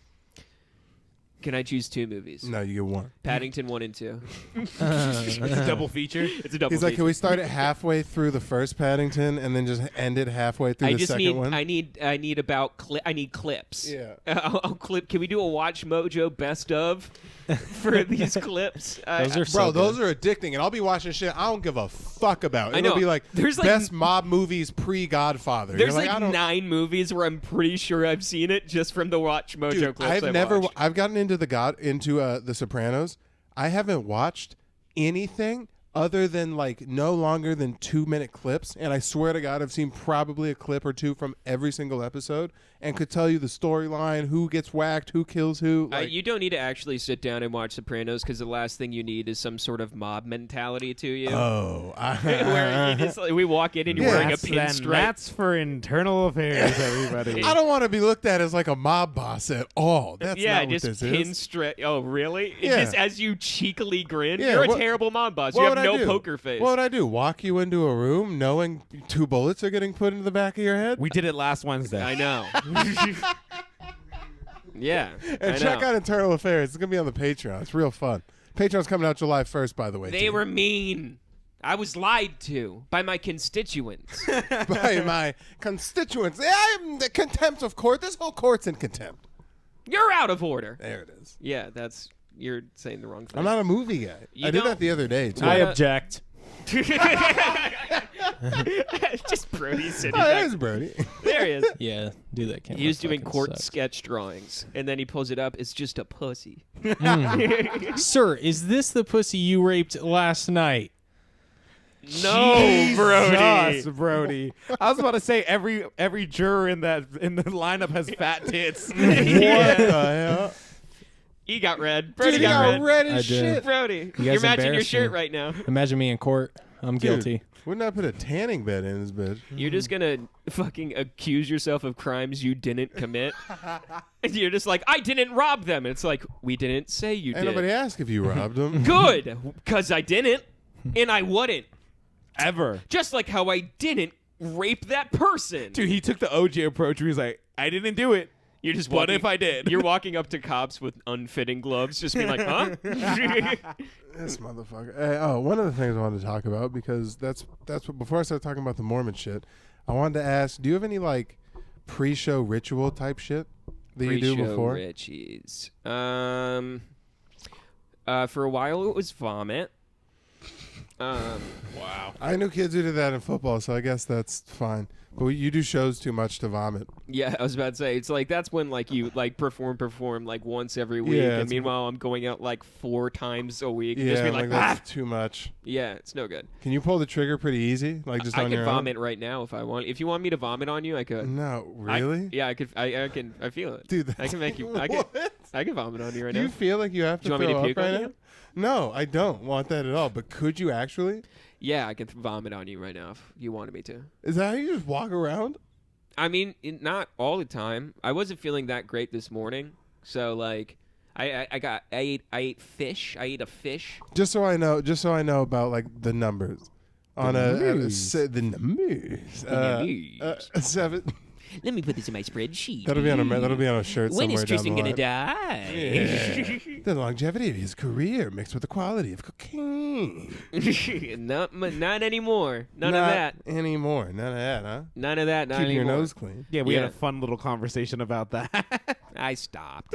Can I choose 2 movies? No, you get one. Paddington 1 and 2. It's a double feature. It's a double. He's like, feature. can we start it halfway through the first Paddington and then just end it halfway through I the just second need. one? I need clips. Yeah. I'll clip. Can we do a Watch Mojo best of for these clips? Those are Bro, so those good. are addicting, and I'll be watching shit I don't give a fuck about. I It'll know. be like There's like- best mob movies pre-Godfather. There's You're like I don't, 9 movies where I'm pretty sure I've seen it just from the Watch Mojo dude, clips. I've gotten into The Sopranos. I haven't watched anything other than like no longer than 2-minute clips, and I swear to God, I've seen probably a clip or two from every single episode, and could tell you the storyline, who gets whacked, who kills who. Like, you don't need to actually sit down and watch Sopranos because the last thing you need is some sort of mob mentality to you. oh, Where you just, we walk in and you're wearing a pinstripe. That's for internal affairs, everybody. I don't want to be looked at as like a mob boss at all. That's Yeah, not what just this is. pinstripe. Oh, really? Yeah. Just as you cheekily grin, Yeah, you're a what- terrible mob boss. What You would have I no do? poker face. What would I do? Walk you into a room knowing 2 bullets are getting put into the back of your head? We did it last Wednesday. I know. Yeah. And I check know. out Internal Affairs. It's going to be on the Patreon. It's real fun. Patreon's coming out July 1st, by the way. They too. were mean. I was lied to by my constituents. by my constituents. I'm the contempt of court. This whole court's in contempt. You're out of order. There it is. Yeah, you're saying the wrong thing. I'm not a movie guy. You I did don't- that the other day, too. I Yeah. object. Just Brody sitting Oh, back. there's Brody. There he is. Yeah, do that. He was doing fucking court sucks. sketch drawings, and then he pulls it up. It's just a pussy. Sir, is this the pussy you raped last night? No, Brody. Just Brody. I was about to say every juror in the lineup has fat tits. What the hell? He got red. Brody Dude, he got got red. red I as did. shit. Brody, You you're guys matching your embarrassed shirt me. right now. Imagine me in court. I'm guilty. Wouldn't I put a tanning bed in his bed? You're just gonna fucking accuse yourself of crimes you didn't commit. And you're just like, I didn't rob them. It's like, we didn't say you Ain't did. nobody asked if you robbed him. Good, because I didn't, and I wouldn't. Ever. Just like how I didn't rape that person. Dude, he took the OJ approach where he's like, I didn't do it. You're just What walking, if I did? You're walking up to cops with unfitting gloves, just being like, huh? This motherfucker. Hey, one of the things I wanted to talk about, because that's what, before I start talking about the Mormon shit, I wanted to ask, do you have any like pre-show ritual type shit that you do Pre-show before? Richies. For a while it was vomit. Wow. I knew kids who did that in football, so I guess that's fine. But you do shows too much to vomit. Yeah, I was about to say, it's like that's when like you like perform like once every week, Yeah, and it's- meanwhile I'm going out like 4 times a week. Yeah, just be like like, that's too much. yeah, it's no good. Can you pull the trigger pretty easy, like just I on could your vomit right now if I want. If you want me to vomit on you, I could. own? No, really, Yeah, I could. I can. I feel it. dude. I That's can make you. I what? can vomit on you right Do now. you feel like you have to Do you want me to throw puke up on right you? now? No, I don't want that at all. But could you actually? Yeah, I could vomit on you right now if you wanted me to. Is that how you just walk around? I mean, not all the time. I wasn't feeling that great this morning, so like, I ate fish. I ate a fish. Just so I know about like the numbers on the numbers. The numbers. 7. Let me put this in my spreadsheet. That'll be on a shirt When somewhere is Tristan down the gonna line. die? Yeah. The longevity of his career mixed with the quality of cocaine. not anymore. None Not of that. anymore. None of that, huh? None of that. Not Keeping your anymore. nose clean. Yeah, we Yeah. had a fun little conversation about that. I stopped.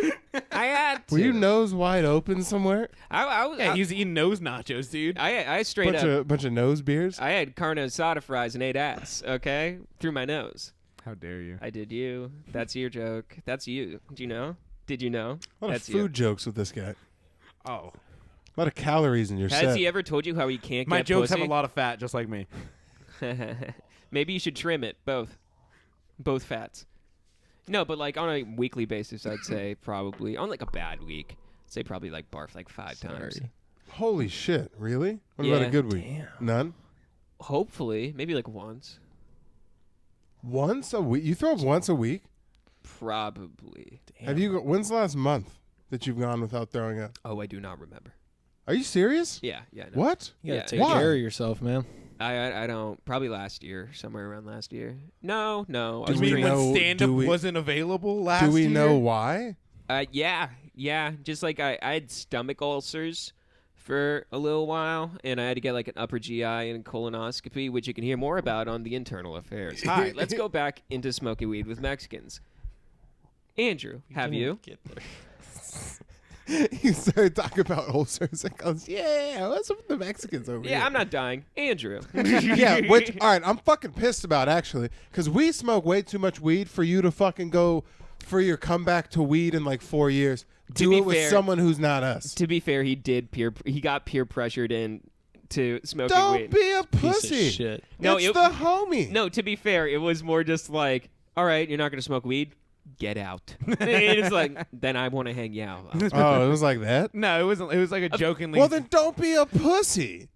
I had to. Were you nose wide open somewhere? I was. Yeah, he's eating nose nachos, dude. I straight up. Bunch of nose beers. I had carne asada fries and ate ass. Okay, through my nose. How dare you? I did you. That's your joke. That's you. Do you know? Did you know? A lot of That's food jokes with this guy. Oh. A lot of calories in your Has set. he ever told you how he can't My get jokes pussy? have a lot of fat, just like me. Maybe you should trim it, both fats. No, but like on a weekly basis, I'd say probably on like a bad week, I'd say probably like barf like 5 times. Holy shit! Really? What Yeah. about a good week? Damn. None. Hopefully, maybe like once. Once a week? You throw up once a week? Probably. Have you? When's the last month that you've gone without throwing up? Oh, I do not remember. Are you serious? Yeah. No. What? You gotta Yeah. take Why? care of yourself, man. I don't. Probably last year, somewhere around last year. No. I Do was we You mean drinking. know- when stand-up do we- wasn't available last Do we year? know why? Yeah. Just like I had stomach ulcers for a little while, and I had to get like an upper GI and colonoscopy, which you can hear more about on the Internal Affairs. Hi, let's go back into smoking weed with Mexicans. Andrew, have you? Get there. He started talking about ulcers and goes, "Yeah, what's up with the Mexicans over here?" Yeah, I'm not dying. Andrew. Yeah, which all right, I'm fucking pissed about actually, because we smoke way too much weed for you to fucking go for your comeback to weed in like 4 years. Do be it with fair- someone who's not us. To be fair, he got peer pressured into smoking Don't weed. be a Piece of pussy. shit. No, it's it- the homie. No, to be fair, it was more just like, all right, you're not going to smoke weed? Get out. And it's like, then I want to hang out. Oh, it was like that. No, it wasn't. It was like a jokingly. Well, then don't be a pussy.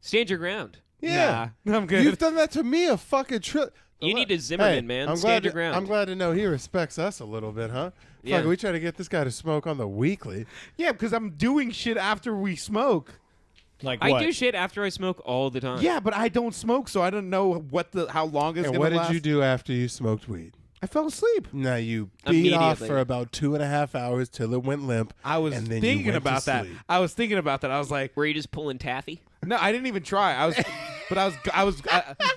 Stand your ground. Yeah, Nah, I'm good. You've done that to me a fucking trip. You need a Zimmerman, man. I'm Stand glad your ground. I'm glad to know he respects us a little bit, huh? Yeah. Fuck, we try to get this guy to smoke on the weekly. Yeah, because I'm doing shit after we smoke. Like I what? do shit after I smoke all the time. Yeah, but I don't smoke, so I don't know how long it's And gonna what last. did you do after you smoked weed? I fell asleep. No, you beat off Immediately. for about 2.5 hours till it went limp. I was and then you thinking went to about that. sleep. I was thinking about that. I was like, Were you just pulling taffy? no, I didn't even try. That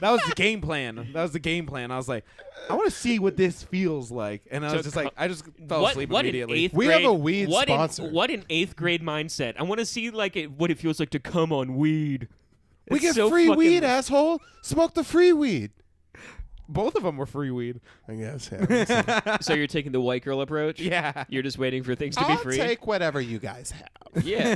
was the game plan. That was the game plan. I was like, I want to see what this feels like, and I was So just like, I just fell asleep what immediately. An eighth We grade, have a weed what sponsor. what an 8th grade mindset. I want to see like what it feels like to come on weed. We It's get so free fucking- weed, asshole. Smoke the free weed. Both of them were free weed. I guess. Yeah. So you're taking the white girl approach? Yeah. You're just waiting for things to be I'll free? take whatever you guys have. Yeah.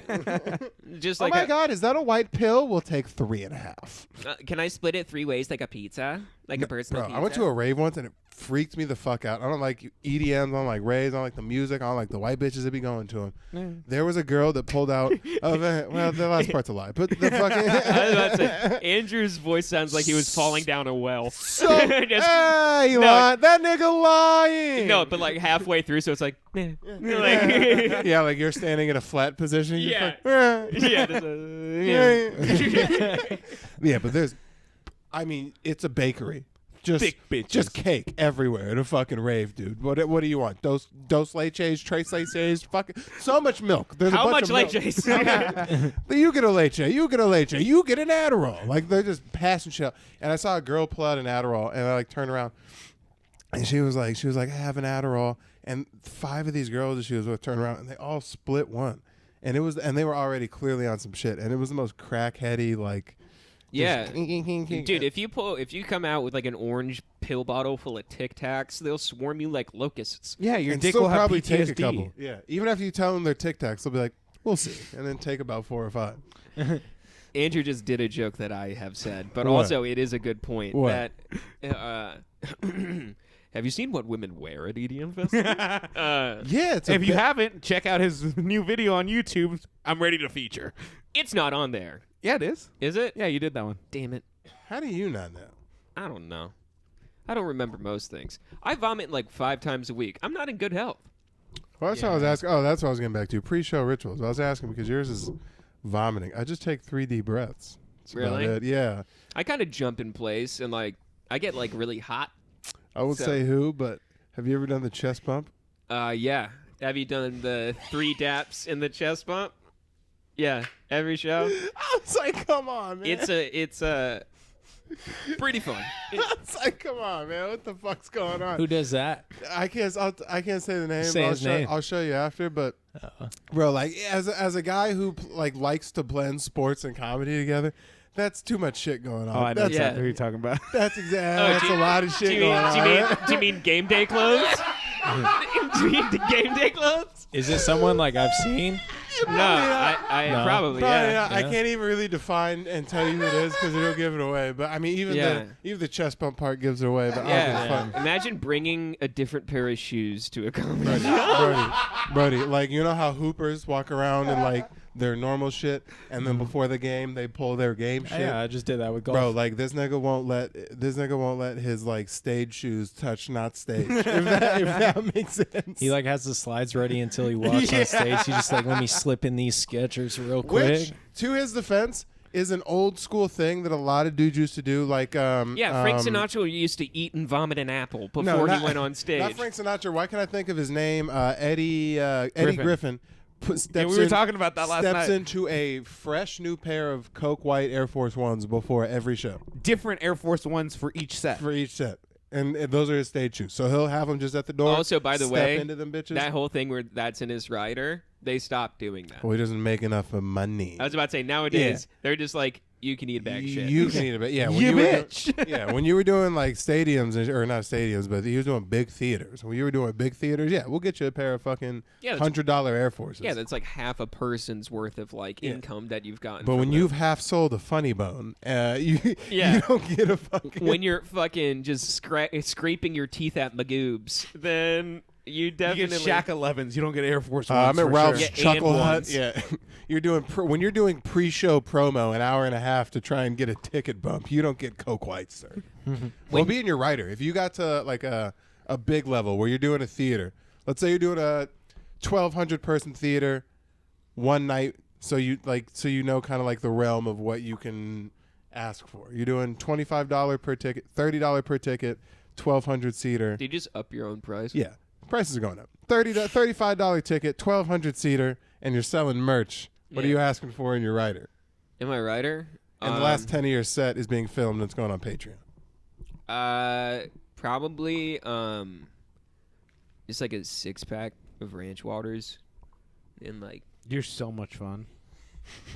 Just like Oh my God, is that a white pill? We'll take 3.5. Can I split it 3 ways like a pizza? Like a personal Bro, pizza? I went to a rave once and it freaked me the fuck out. I don't like EDMs. I don't like raves. I don't like the music. I don't like the white bitches that be going to them. There was a girl that pulled out of it. Well, the last part's a lie. But the fucking. I was about to say, Andrew's voice sounds like he was falling down a well. So, Just- hey, No. lying. That nigga lying. No, but like halfway through, so it's like, like Yeah, like you're standing in a flat position. You're Yeah. like, eh. yeah, Yeah, but there's, I mean, it's a bakery. Just, Big bitches. just cake everywhere at a fucking rave, dude. What do you want? Dos Sleigh Chase, Trace Sleigh Chase, fucking so much milk. There's a How bunch much of like milk. Jason? You get a leche, you get a leche, you get an Adderall. Like they're just passing shit. And I saw a girl pull out an Adderall, and I like turned around, and she was like, I have an Adderall, and 5 of these girls that she was with turned around, and they all split one, and they were already clearly on some shit, and it was the most crackheady like. Yeah. Dude, Dude, if you come out with like an orange pill bottle full of Tic Tacs, they'll swarm you like locusts. Yeah, your and dick still will have probably PTSD. take a couple. Yeah, even after you tell them they're Tic Tacs, they'll be like, "We'll see," and then take about 4 or 5. Andrew just did a joke that I have said, but What? also it is a good point What? that. Have you seen what women wear at EDM Festival? Yeah, it's If you haven't, check out his new video on YouTube. I'm ready to feature. It's not on there, Yeah, it is. is it? Yeah, you did that one. Damn it. How do you not know? I don't know. I don't remember most things. I vomit like 5 times a week. I'm not in good health. Well, that's what I was asking. Oh, that's what I was getting back to. Pre-show rituals. I was asking because yours is vomiting. I just take 3 deep breaths. That's about Really? it. Yeah. I kind of jump in place and like I get like really hot. I would So- say who, but have you ever done the chest bump? Yeah. Have you done the 3 daps in the chest bump? Yeah, every show. I was like, come on, man. It's a pretty fun. I was like, come on, man. What the fuck's going on? Who does that? I can't say the name. Say his name. I'll show you after. But bro, like as a guy who like likes to blend sports and comedy together, that's too much shit going on. Oh, I know That's, exactly who you're talking about. that's exactly. Oh, that's do you- a lot of shit do you going mean, on. do you mean game day clothes? the game day clothes? Is it someone like I've seen? No, I No. probably, Probably yeah. not. I can't even really define and tell you who it is because it'll give it away. But I mean, even the chest bump part gives it away. But I'll give a fuck. Imagine bringing a different pair of shoes to a comedy. Brody, like you know how hoopers walk around in like their normal shit, and then before the game they pull their game shit. Yeah, I just did that with golf. Bro, like this nigga won't let his like stage shoes touch not stage. if that makes sense. He like has the slides ready until he walks on stage. He just like, let me slip in these Skechers real quick. Which, to his defense, is an old school thing that a lot of dudes used to do. Like, Frank Sinatra used to eat and vomit an apple before he went on stage. Not Frank Sinatra. Why can't I think of his name? Eddie Griffin. We were talking about that last night. Steps into a fresh new pair of Coke White Air Force Ones before every show. Different Air Force Ones for each set. And those are his stage shoes. So he'll have them just at the door. Also, by the step way, into them bitches. that whole thing where that's in his rider, they stopped doing that. Well, he doesn't make enough of money. I was about to say, nowadays, they're just like, you can eat a bag of shit. You can eat a bit. Yeah, when You you were bitch. when you were doing like stadiums or not stadiums, but he was doing big theaters. When you were doing big theaters, yeah, we'll get you a pair of fucking $100 Air Forces. Yeah, that's like half a person's worth of like income that you've gotten. But when them. you've half sold a funny bone, you don't get a fucking. When you're fucking just scraping your teeth at Magoobs, then you definitely You get Shaq 11s. You don't get Air Force Ones. I'm at for Ralph's sure. Chuckle and Hut. ones. Yeah, when you're doing pre-show promo, an hour and a half to try and get a ticket bump. You don't get Coke Whites, sir. Well, be in your writer. If you got to like a big level where you're doing a theater, let's say you're doing a 1,200 person theater one night, so you know kind of like the realm of what you can ask for. You're doing $25 per ticket, $30 per ticket, 1,200 seater. Do you just up your own price? Yeah, prices are going up. $35 ticket, 1,200 seater, and you're selling merch. What are you asking for in your writer? Am I writer? And the last 10 of your set is being filmed and it's going on Patreon. Probably just like a 6-pack of ranch waters, and like You're so much fun.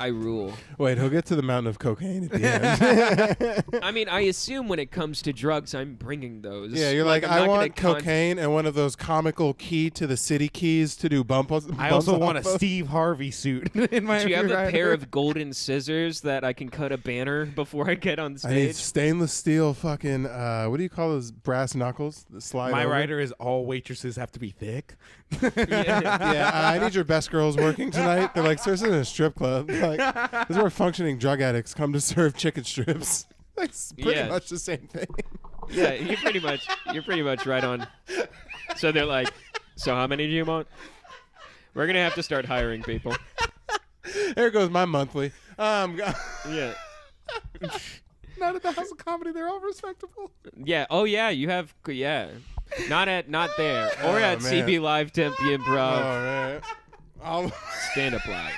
I rule. Wait, he'll get to the mountain of cocaine at the end. I mean, I assume when it comes to drugs, I'm bringing those. Yeah, you're like I'm I not want gonna cocaine and one of those comical key to the city keys to do bumps. I also want a Steve Harvey suit in my. Do you have a rider. pair of golden scissors that I can cut a banner before I get on I need stage? stainless steel fucking what do you call those brass knuckles that slide My over? rider is all waitresses have to be thick. Yeah, I need your best girls working tonight. They're like, sir, this isn't a strip club. Like, this is where functioning drug addicts come to serve chicken strips. Like, it's pretty much the same thing. Yeah, you're pretty much right on. So they're like, so how many do you want? We're gonna have to start hiring people. There goes my monthly. Yeah. Not at the House of Comedy. They're all respectable. Yeah. Oh yeah. You have. Yeah. Not there. Or at man. CB Live, Tempe Improv, Oh man. Stand Up Live.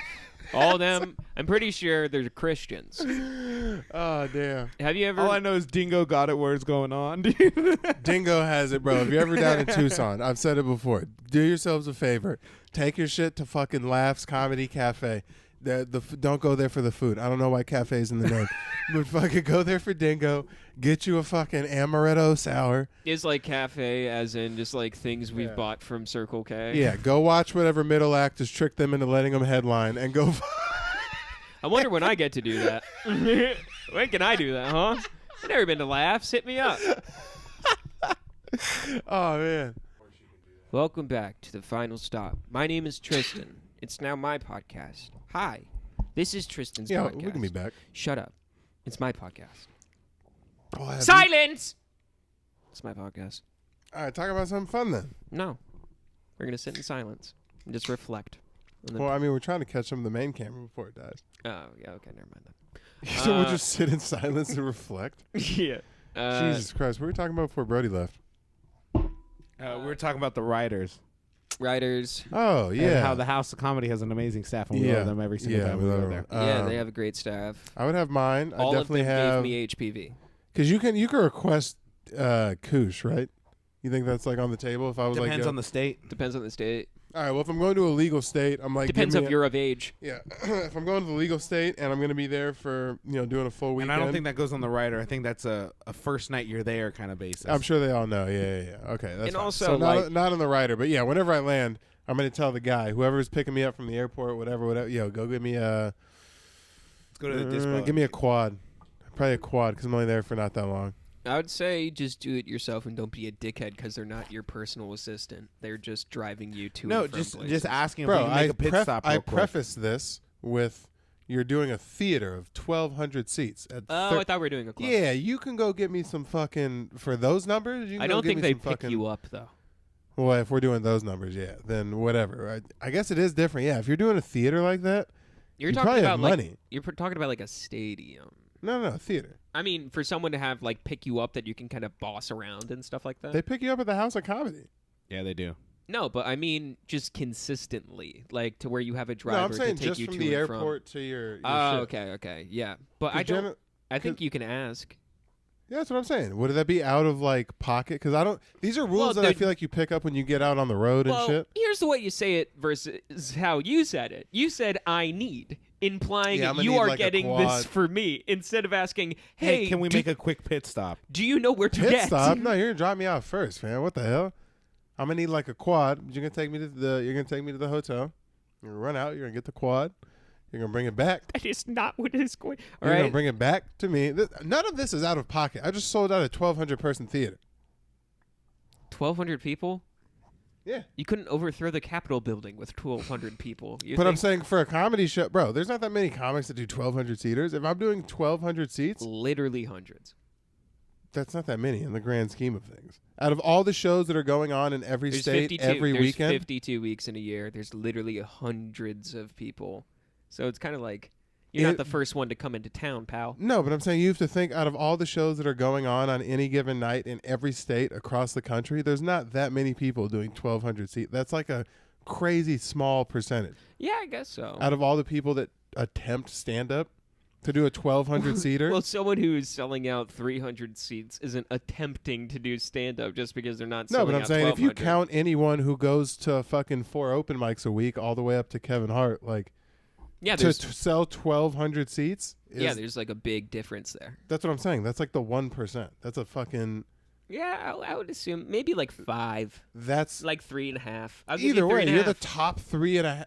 All of them. I'm pretty sure they're Christians. Oh damn. Have you ever? All I know is Dingo got it where it's going on, dude. Dingo has it, bro. If you're ever down in Tucson, I've said it before. Do yourselves a favor. Take your shit to fucking Laughs Comedy Cafe. Don't go there for the food. I don't know why cafe's in the name. But fucking go there for Dingo. Get you a fucking amaretto sour. Is like cafe, as in just like things we've bought from Circle K. Yeah, go watch whatever middle act has tricked them into letting them headline and go. I wonder when I get to do that. When can I do that, huh? I've never been to Laughs. Hit me up. Oh man. Welcome back to the final stop. My name is Tristan. It's now my podcast. Hi, this is Tristan's Yeah, podcast. we can be back. Shut up. It's my podcast. Oh, Silence! It's my podcast. All right, talk about something fun then. No. We're going to sit in silence and just reflect. On the Well, I mean, we're trying to catch some of the main camera before it dies. oh, yeah, okay, never mind then. So we'll just sit in silence and reflect. Yeah. Jesus Christ, what were we talking about before Brody left? We were talking about the writers. Writers. Oh, yeah. And how the House of Comedy has an amazing staff, and we love them every single time we go there. Yeah, they have a great staff. I would have mine. All I of them definitely have. gave me HPV. Because you can request Koosh, right? You think that's like on the table? If I was Depends like, on the state. Depends on the state. All right. Well, if I'm going to a legal state, I'm like Depends if you're of age. Yeah. If I'm going to the legal state and I'm going to be there for doing a full weekend. And I don't think that goes on the rider. I think that's a first night you're there kind of basis. I'm sure they all know. Yeah. Okay. That's And fine. also, so like- not on the rider, but yeah, whenever I land, I'm going to tell the guy, whoever's picking me up from the airport, whatever, yo, go get me a. Let's go to the dispo. Give me a quad. Probably a quad because I'm only there for not that long. I would say just do it yourself and don't be a dickhead because they're not your personal assistant. They're just driving you to No, and from just places. asking if Bro, we can make a pit stop real I quick. preface this with you're doing a theater of 1,200 seats. Oh, I thought we were doing a club. Yeah, you can go get me some fucking for those numbers. You can I go don't get think me they some pick fucking, you up though. Well, if we're doing those numbers, yeah, then whatever. I guess it is different. Yeah, if you're doing a theater like that, You're you talking probably about have like money. you're talking about like a stadium. No, theater. I mean, for someone to have like pick you up that you can kind of boss around and stuff like that. They pick you up at the House of Comedy. Yeah, they do. No, but I mean just consistently, like to where you have a driver No, I'm saying to take just you from to the and airport to your. Oh, ship. okay, yeah. But 'Cause I don't. I think you can ask. Yeah, that's what I'm saying. Would that be out of like pocket? Because I don't. These are rules that I they're- feel like you pick up when you get out on the road and Well, shit. here's the way you say it versus how you said it. You said "I need," implying Yeah, I'm gonna you need, are like, a getting quad. this for me instead of asking, Hey, "Hey, can we make a quick pit stop? do you know where to Pit get?" stop? No, you're gonna drop me off first, man. What the hell? I'm gonna need like a quad. You're gonna take me to the hotel. You're gonna run out. You're gonna get the quad. You're gonna bring it back. That is not what is going. All You're gonna right. bring it back to me. None of this is out of pocket. I just sold out a 1,200 person theater. 1,200 people. Yeah. You couldn't overthrow the Capitol building with 1,200 people. You But I'm think? saying for a comedy show, bro, there's not that many comics that do 1,200 seaters. If I'm doing 1,200 seats, Literally hundreds. that's not that many in the grand scheme of things. Out of all the shows that are going on in every There's state 52. every there's weekend, 52 weeks in a year. There's literally hundreds of people. So it's kind of like you're not the first one to come into town, pal. no, but I'm saying you have to think out of all the shows that are going on any given night in every state across the country, there's not that many people doing 1,200 seats. That's like a crazy small percentage. Yeah, I guess so. Out of all the people that attempt stand-up to do a 1,200 seater, Well, someone who's selling out 300 seats isn't attempting to do stand-up just because they're not no, selling but I'm out saying if you 1,200. count anyone who goes to fucking 4 open mics a week all the way up to Kevin Hart, like Yeah, to there's sell 1,200 seats, there's like a big difference there. that's what I'm saying. That's like the 1%. That's a fucking. Yeah, I would assume maybe like 5, That's like 3.5. I'll give you either way. 3.5. You're the top 3.5.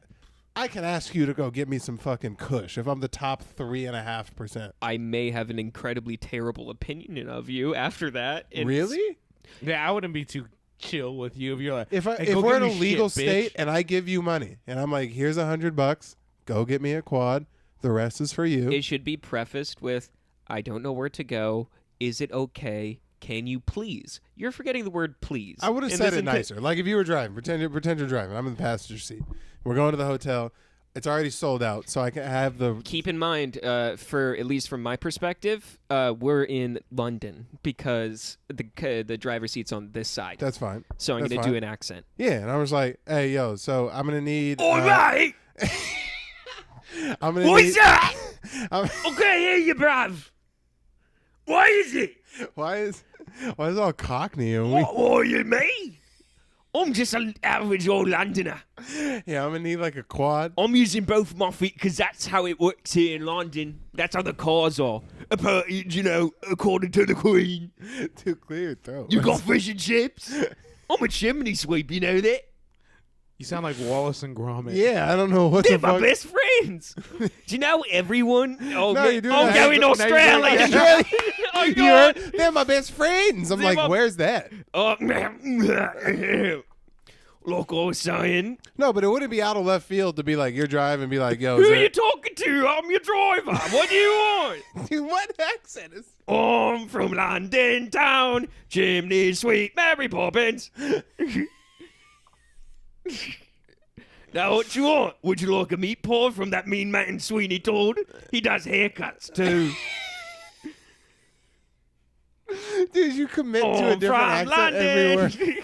I can ask you to go get me some fucking Kush if I'm the top 3.5%. I may have an incredibly terrible opinion of you after that. It's- Really? Yeah, I wouldn't be too chill with you if you're like, If "Hey, if go we're give in a me legal shit, state bitch." and I give you money and I'm like, here's $100, go get me a quad. The rest is for you. It should be prefaced with, I don't know where to go. Is it okay? Can you please? You're forgetting the word please. I would have in said this it nicer. Like if you were driving, pretend you're driving. I'm in the passenger seat. We're going to the hotel. It's already sold out, so I can have the. Keep in mind, for at least from my perspective, we're in London because the driver's seat's on this side. That's fine. So I'm That's going to do fine. an accent. Yeah, and I was like, hey, yo, so I'm gonna need. All right. I'm gonna What's need. that? I'm- Okay, hear you, bruv. What is it? why is it all Cockney? And we, are you, me? I'm just an average old Londoner. yeah, I'm gonna need like a quad. I'm using both my feet because that's how it works here in London. That's how the cars are. According to the Queen. Too clear throat. You got fish and chips? I'm a chimney sweep, you know that? You sound like Wallace and Gromit. Yeah, I don't know what They're the my fuck. best friends. Do you know everyone? Oh, No, man, you're doing I'm that. going to Now you're doing Australia. that. Oh, You God. heard? They're my best friends. I'm They're like, my- where's that? Like I was saying, No, but it wouldn't be out of left field to be like, you're driving and be like, yo, who is are you there... talking to? I'm your driver. What do you want? Dude, what accent is... I'm from London town, chimney sweep, Mary Poppins. Now, what you want? Would you like a meat pie from that mean man Sweeney Todd? He does haircuts too. Dude, you commit to a I'm different from accent everywhere. London.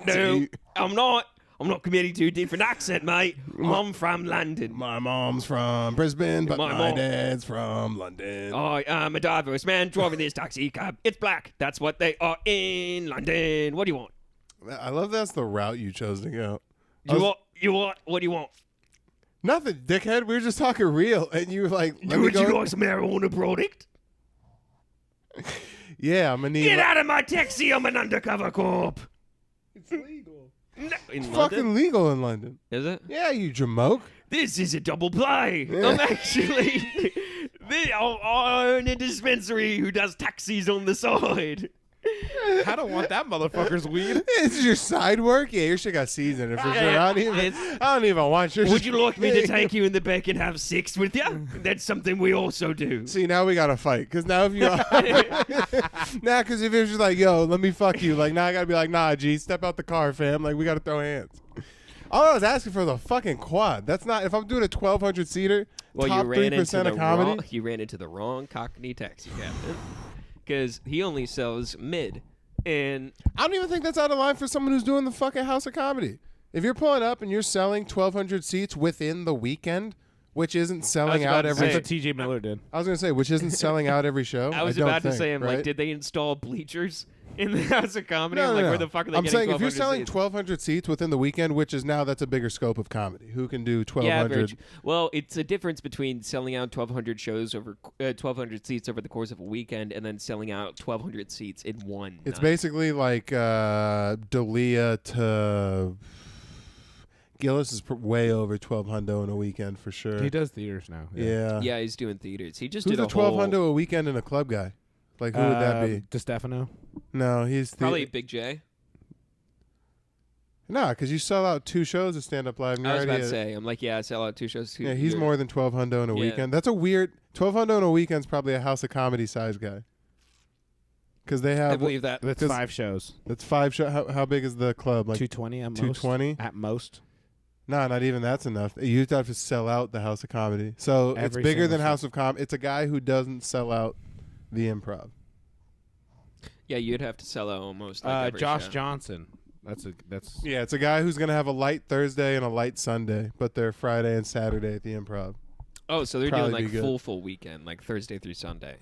No, I'm not. I'm not committing to a different accent, mate. I'm from London. My mom's from Brisbane, but My my mom- dad's from London. I am a diverse man driving this taxi cab. It's black. That's what they are in London. What do you want? I love that's the route you chose to go. Do you want? You want? What do you want? Nothing, dickhead. We were just talking real, and you were like, "Let me go." some marijuana product? Yeah, I'm gonna need. Get out of my taxi! I'm an undercover cop. It's legal. No, in It's London? fucking legal in London. Is it? Yeah, you jamoke. This is a double play. I'm actually in a dispensary who does taxis on the side. I don't want that motherfucker's weed. This is your side work? Yeah, your shit got seeds in it for sure. I don't even want your Would you like me to take you in the back and have sex with you? That's something we also do. See, now we got to fight. Because now if you... because if it's just like, yo, let me fuck you. Like, now I got to be like, nah, G, step out the car, fam. Like, we got to throw hands. All I was asking for the fucking quad. That's not... If I'm doing a 1,200-seater, Well, top you ran 3% into of comedy... you ran into the wrong Cockney taxi captain. Because he only sells mid. And I don't even think that's out of line for someone who's doing the fucking House of Comedy. If you're pulling up and you're selling 1,200 seats within the weekend, which isn't selling out every... That's what T.J. Miller did. I was going to say, which isn't selling out every show. I was don't about to think, say, I'm right? like, did they install bleachers in the House of Comedy? No, I'm no, like, no. where the fuck are they I'm getting saying if you're 1,200 selling seats? 1,200 seats within the weekend, which is now that's a bigger scope of comedy. Who can do 1,200? Well, it's a difference between selling out 1,200 shows over 1,200 seats over the course of a weekend, and then selling out 1,200 seats in one. It's night. basically like Delito to Gillis is way over 1,200 in a weekend for sure. He does theaters now. Yeah. Yeah, he's doing theaters. He just Who's did a a whole 1,200 a weekend in a club guy? Like who would that be? DeStefano. No, he's probably Big J. Nah, because you sell out 2 shows of stand up live. And I you're was about already to say, I'm like, yeah, I sell out 2 shows. yeah, he's more than 1,200 in a Yeah. weekend. That's a weird 1,200 in a weekend's probably a House of Comedy size guy. Because they have I believe that. That's 'cause 5 shows. that's 5 shows. How big is the club? Like 220 at most. 220? At most. No, not even that's enough. You have to sell out the House of Comedy. So Every it's bigger single than show. House of Comedy. It's a guy who doesn't sell out the Improv. Yeah, you'd have to sell out almost like every Josh show. Johnson. That's Yeah, it's a guy who's going to have a light Thursday and a light Sunday, but they're Friday and Saturday at the Improv. Oh, so they're Probably doing be like good. full weekend, like Thursday through Sunday.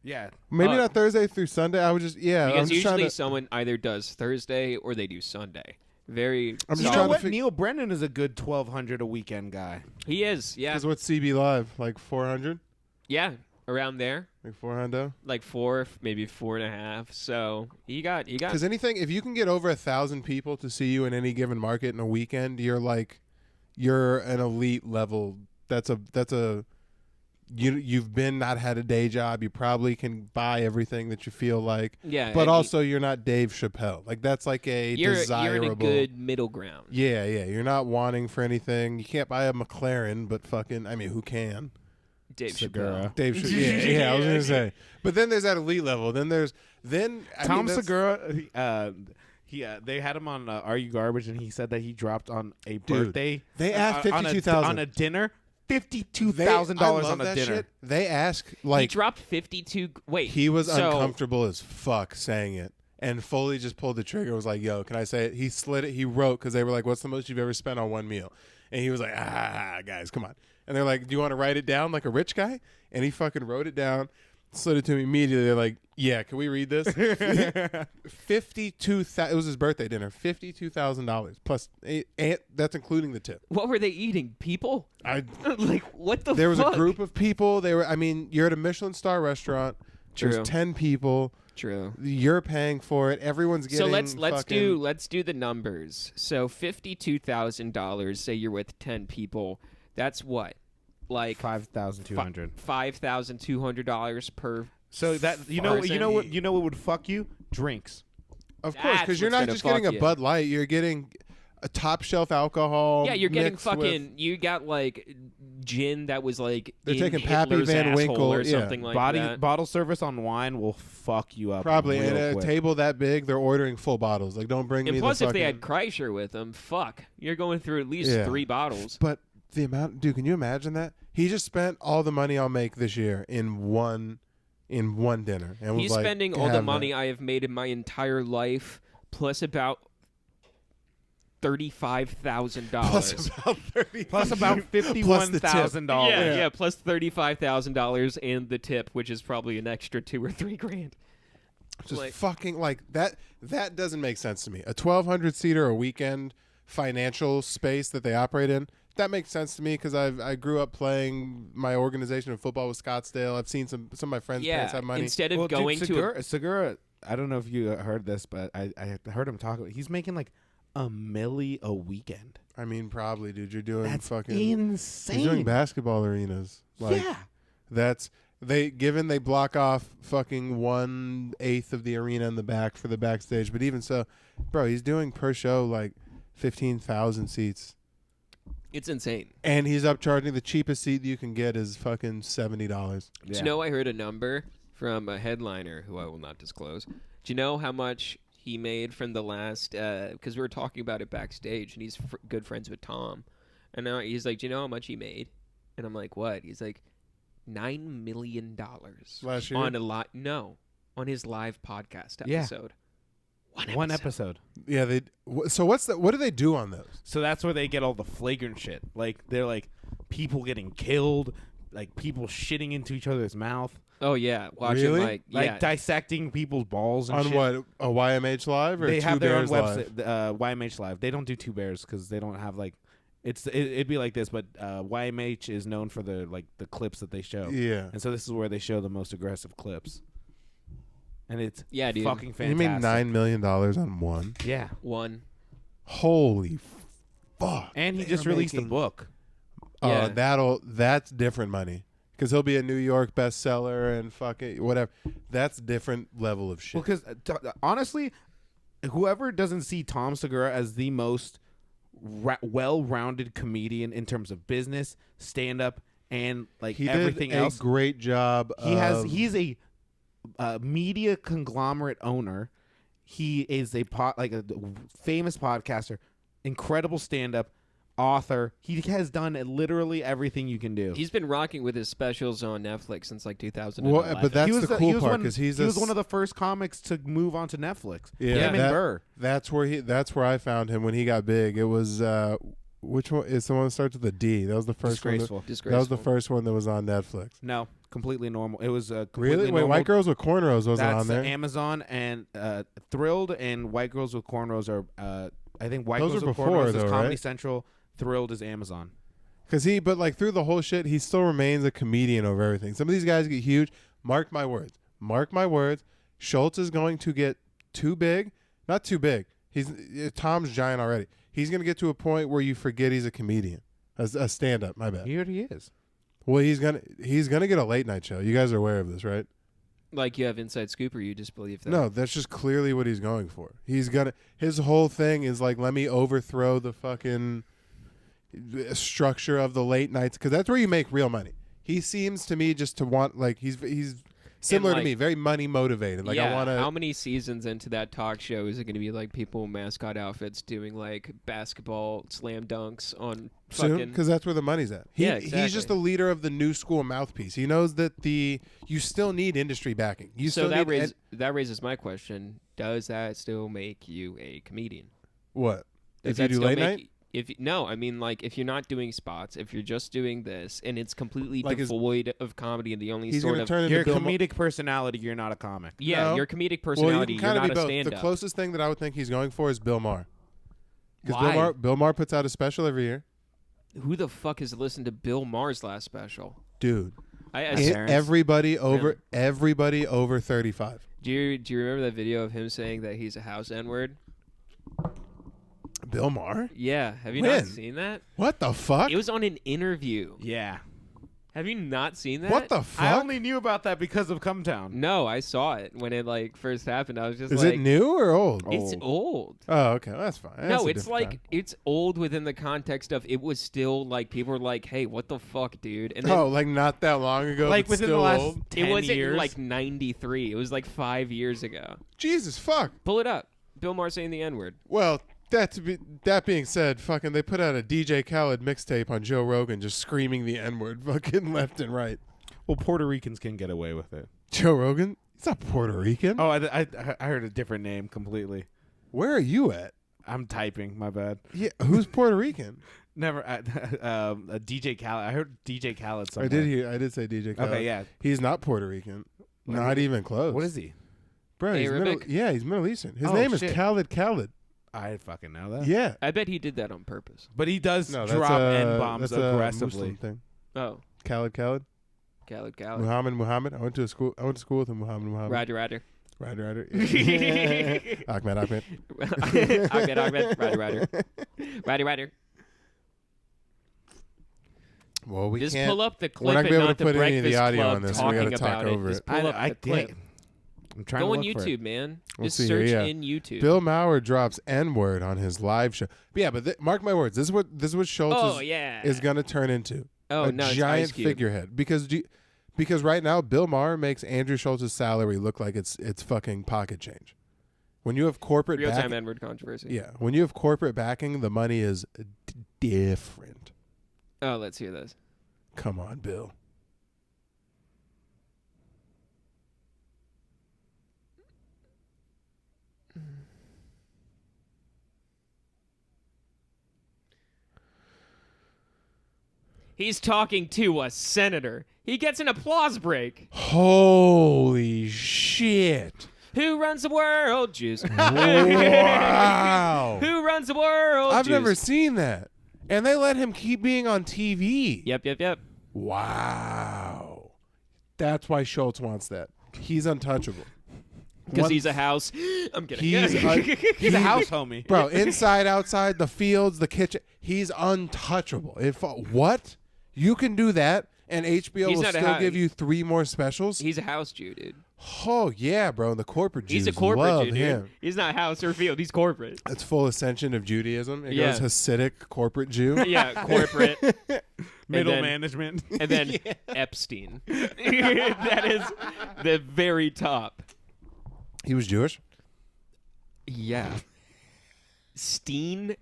yeah. Maybe Oh. not Thursday through Sunday. I was just, I'm Because just trying usually to. someone either does Thursday or they do Sunday. Very. I'm just You trying know to what? fig- Neil Brennan is a good 1,200 a weekend guy. He is, yeah, Because what's CB Live? Like 400? yeah, around there, Like 400? like 4, maybe 4.5. So he got. Because anything, if you can get over 1,000 people to see you in any given market in a weekend, you're an elite level. You've been not had a day job. You probably can buy everything that you feel like. Yeah, But and also, you're not Dave Chappelle. Like that's like a you're desirable. in a good middle ground. Yeah. You're not wanting for anything. You can't buy a McLaren, but fucking, I mean, who can? Dave Segura. Chappelle. Dave Chappelle. Yeah, I was gonna say. But then there's that elite level. Then I Tom mean, that's- Segura, they had him on Are You Garbage, and he said that he dropped on a birthday. they asked on a- $52,000 on a dinner. $52,000 on a dinner. Shit. They ask like He dropped 52. Wait, he was so, uncomfortable as fuck saying it, and Foley just pulled the trigger. Was like, "Yo, can I say it?" He slid it. He wrote because they were like, "What's the most you've ever spent on one meal?" And he was like, guys, come on." And they're like, "Do you want to write it down like a rich guy?" And he fucking wrote it down, slid it to me immediately. They're like, "Yeah, can we read this?" 52,000. It was his birthday dinner. $52,000 plus, and that's including the tip. What were they eating? People? Like what the? There was fuck? a group of people. They were. I mean, you're at a Michelin star restaurant. True. There's 10 people. True. You're paying for it. Everyone's getting. So let's fucking, let's do the numbers. So $52,000. Say you're with 10 people. That's what, like $5,200. $5,200 per. So that you know what would fuck you? Drinks. Of course, That's because you're what's not gonna just getting fuck a you. Bud Light. You're getting a top shelf alcohol. Yeah, you're getting mixed fucking. with- You got like gin that was like They're in taking Pappy Hitler's Van asshole Winkle, or yeah. something like that. Bottle service on wine will fuck you up. Probably, real and at a quick. table that big, they're ordering full bottles. Like, don't bring And me plus, the if they fucking- had Kreischer with them, fuck, you're going through at least Yeah. 3 bottles. But the amount, dude, can you imagine that? He just spent all the money I'll make this year in one dinner, and He's was like, spending all the "Have money that." I have made in my entire life, plus about $35,000. Plus about 30. Plus about $51,000. Yeah, plus $35,000 and the tip, which is probably an extra $2,000 or $3,000. Just like- fucking like that. That doesn't make sense to me. A 1,200 seater a weekend financial space that they operate in. That makes sense to me because I grew up playing my organization of football with Scottsdale. I've seen some of my friends' parents have money. Instead of Well, going dude, to Segura, I don't know if you heard this, but I heard him talk about. He's making like $1 million a weekend. I mean, probably, dude. You're doing That's fucking insane. You're doing basketball arenas. Like, yeah. That's they block off fucking 1/8 of the arena in the back for the backstage. But even so, bro, he's doing per show like 15,000 seats. It's insane. And he's upcharging the cheapest seat you can get is fucking $70. Yeah. Do you know I heard a number from a headliner who I will not disclose? Do you know how much he made from the last? Because we were talking about it backstage, and he's good friends with Tom. And now he's like, "Do you know how much he made?" And I'm like, "What?" He's like, $9 million Last year? on his live podcast Yeah. episode. One episode. Yeah, so what do they do on those? So that's where they get all the flagrant shit. Like they're like people getting killed, like people shitting into each other's mouth, Oh yeah, watching Really? like dissecting people's balls and On shit. what, a YMH Live or They Two have their own Bears Live? website, YMH Live. They don't do Two Bears because they don't have like. It'd be like this, but YMH is known for the clips that they show. Yeah. And so this is where they show the most aggressive clips. And it's Yeah, dude. fucking fantastic. You made $9 million on one? Yeah. one. Holy fuck. And he They're just released a making- book. Yeah. That's different money. Because he'll be a New York bestseller and fucking whatever. That's different level of shit. Well, because honestly, whoever doesn't see Tom Segura as the most well-rounded comedian in terms of business, stand-up, and he everything did else, a great job. he's a media conglomerate owner. He is a famous podcaster, incredible stand-up, author. He has done literally everything you can do. He's been rocking with his specials on Netflix since like 2011. Well, but that's the cool part because he was one of the first comics to move on to Netflix. Yeah, Him and Burr. That's where I found him when he got big. It was which one? It's the one that starts with a D. That was the first Disgraceful. one. That was the first one that was on Netflix. No, completely normal. It was completely Really? Wait, normal. White Girls with Cornrows wasn't That's on there. Amazon, and Thrilled and White Girls with Cornrows are. I think White Those Girls are with before, Cornrows is though, Comedy right? Central. Thrilled is Amazon. But like through the whole shit, he still remains a comedian over everything. Some of these guys get huge. Mark my words. Schultz is going to get too big. Not too big. Tom's giant already. He's going to get to a point where you forget he's a comedian, a stand-up. My bad. He already is. Well, he's gonna get a late night show. You guys are aware of this, right? Like you have inside scoop, or you just believe that? No, that's just clearly what he's going for. His whole thing is like, let me overthrow the fucking structure of the late nights because that's where you make real money. He seems to me just to want he's similar to me, very money motivated. Like yeah, I want to. How many seasons into that talk show is it going to be like people in mascot outfits doing like basketball slam dunks on Soon, fucking? because that's where the money's at. Yeah, He's exactly. just the leader of the new school mouthpiece. He knows that you still need industry backing. So that raises my question: does that still make you a comedian? What Does if you that do still late make night? No, I mean, like, if you're not doing spots, if you're just doing this, and it's completely Like devoid of comedy, and the only He's sort gonna of turn You're a into Bill comedic personality. You're not a comic. No. your comedic Well, personality, you you're can kind not of be a both. stand-up. The closest thing that I would think he's going for is Bill Maher. Why? Because Bill Maher puts out a special every year. Who the fuck has listened to Bill Maher's last special? Dude. Terrence. Everybody over 35. Do you remember that video of him saying that he's a house N-word? Bill Maher? Yeah. Have you When? not seen that? What the fuck? It was on an interview. Yeah. Have you not seen that? What the fuck? I only knew about that because of Come Town. No, I saw it when it like first happened. I was just Is like, it new or old? It's old. Oh, okay. That's fine. That's No, a it's different like time. it's old within the context of it was still like people were like, "Hey, what the fuck, dude?" And then Oh, like not that long ago. Like but within the still last old? 10 it wasn't years. like 93. It was like 5 years ago. Jesus fuck. Pull it up. Bill Maher saying the N-word. Well, that being said, fucking they put out a DJ Khaled mixtape on Joe Rogan just screaming the N-word fucking left and right. Well, Puerto Ricans can get away with it. Joe Rogan? He's not Puerto Rican. Oh, I heard a different name completely. Where are you at? I'm typing. My bad. Yeah, who's Puerto Rican? Never. A DJ Khaled. I heard DJ Khaled somewhere. I did say DJ Khaled. Okay, yeah. He's not Puerto Rican. Not even close. What is he? Bro, he's Arabic? Middle Eastern. His Oh, name is shit. Khaled Khaled. I fucking know that. Yeah. I bet he did that on purpose. But he does No, drop N-bombs that's a aggressively. Muslim thing. Oh, Khaled. Khaled. Muhammad. I went to school with him. Muhammad. Ryder. Ryder. Ahmed. Ryder. Well, we Just can't. pull up the We're clip not and gonna be able not to the put any of the Breakfast audio Club on this. So we talking gotta talk about over Just it. pull up the clip. I'm trying Go to on look for YouTube, it. man. We'll Just see search here, yeah. in YouTube. Bill Maher drops N-word on his live show. But yeah, but mark my words. This is what Schultz is going to turn into. Oh, a no, it's giant Ice Cube. figurehead. Because right now Bill Maher makes Andrew Schultz's salary look like it's fucking pocket change. When you have corporate Real-time backing, N-word controversy. yeah, when you have corporate backing, the money is different. Oh, let's hear this. Come on, Bill. He's talking to a senator. He gets an applause break. Holy shit. Who runs the world? Jews. Wow. Who runs the world? I've Jews. never seen that. And they let him keep being on TV. Yep. Wow. That's why Schultz wants that. He's untouchable. Because he's a house. I'm kidding. He's a house homie. Bro, inside, outside, the fields, the kitchen. He's untouchable. What? You can do that, and HBO He's will not a still hou- give you 3 more specials? He's a house Jew, dude. Oh, yeah, bro. The corporate Jews He's a corporate love Jew, dude. him. He's not house or field. He's corporate. That's full ascension of Judaism. It Yeah. goes Hasidic corporate Jew. Yeah, corporate. Middle then- management. And then Epstein. That is the very top. He was Jewish? Yeah. Epstein?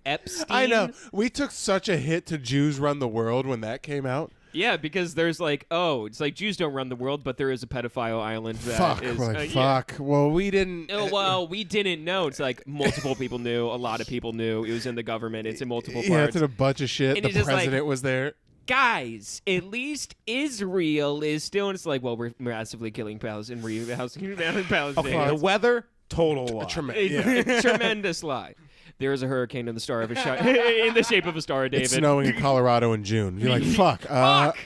I know. We took such a hit to Jews Run the World when that came out. Yeah, because there's it's like Jews don't run the world, but there is a pedophile island that is. We're like, yeah. fuck. Well, we didn't. Oh, well, we didn't know. It's like multiple people knew. A lot of people knew. It was in the government. It's in multiple Yeah, parts. it's in a bunch of shit. And The it's just like- president was there. Guys, at least Israel is still. And it's like, well, we're massively killing Palestine. The weather, total lie. A tremendous lie. There is a hurricane in the star of a in the shape of a star, David. It's snowing in Colorado in June. You're like, fuck. Fuck.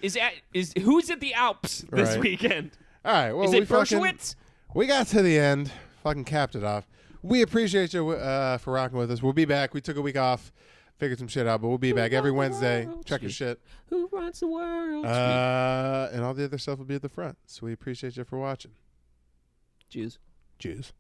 Who's at the Alps this Right. weekend? All right. Well, Is it Bershowitz? We got to the end. Fucking capped it off. We appreciate you for rocking with us. We'll be back. We took a week off, figured some shit out, but we'll be back every Wednesday. Check your shit. Who runs the world? And all the other stuff will be at the front. So we appreciate you for watching. Jews. Jews.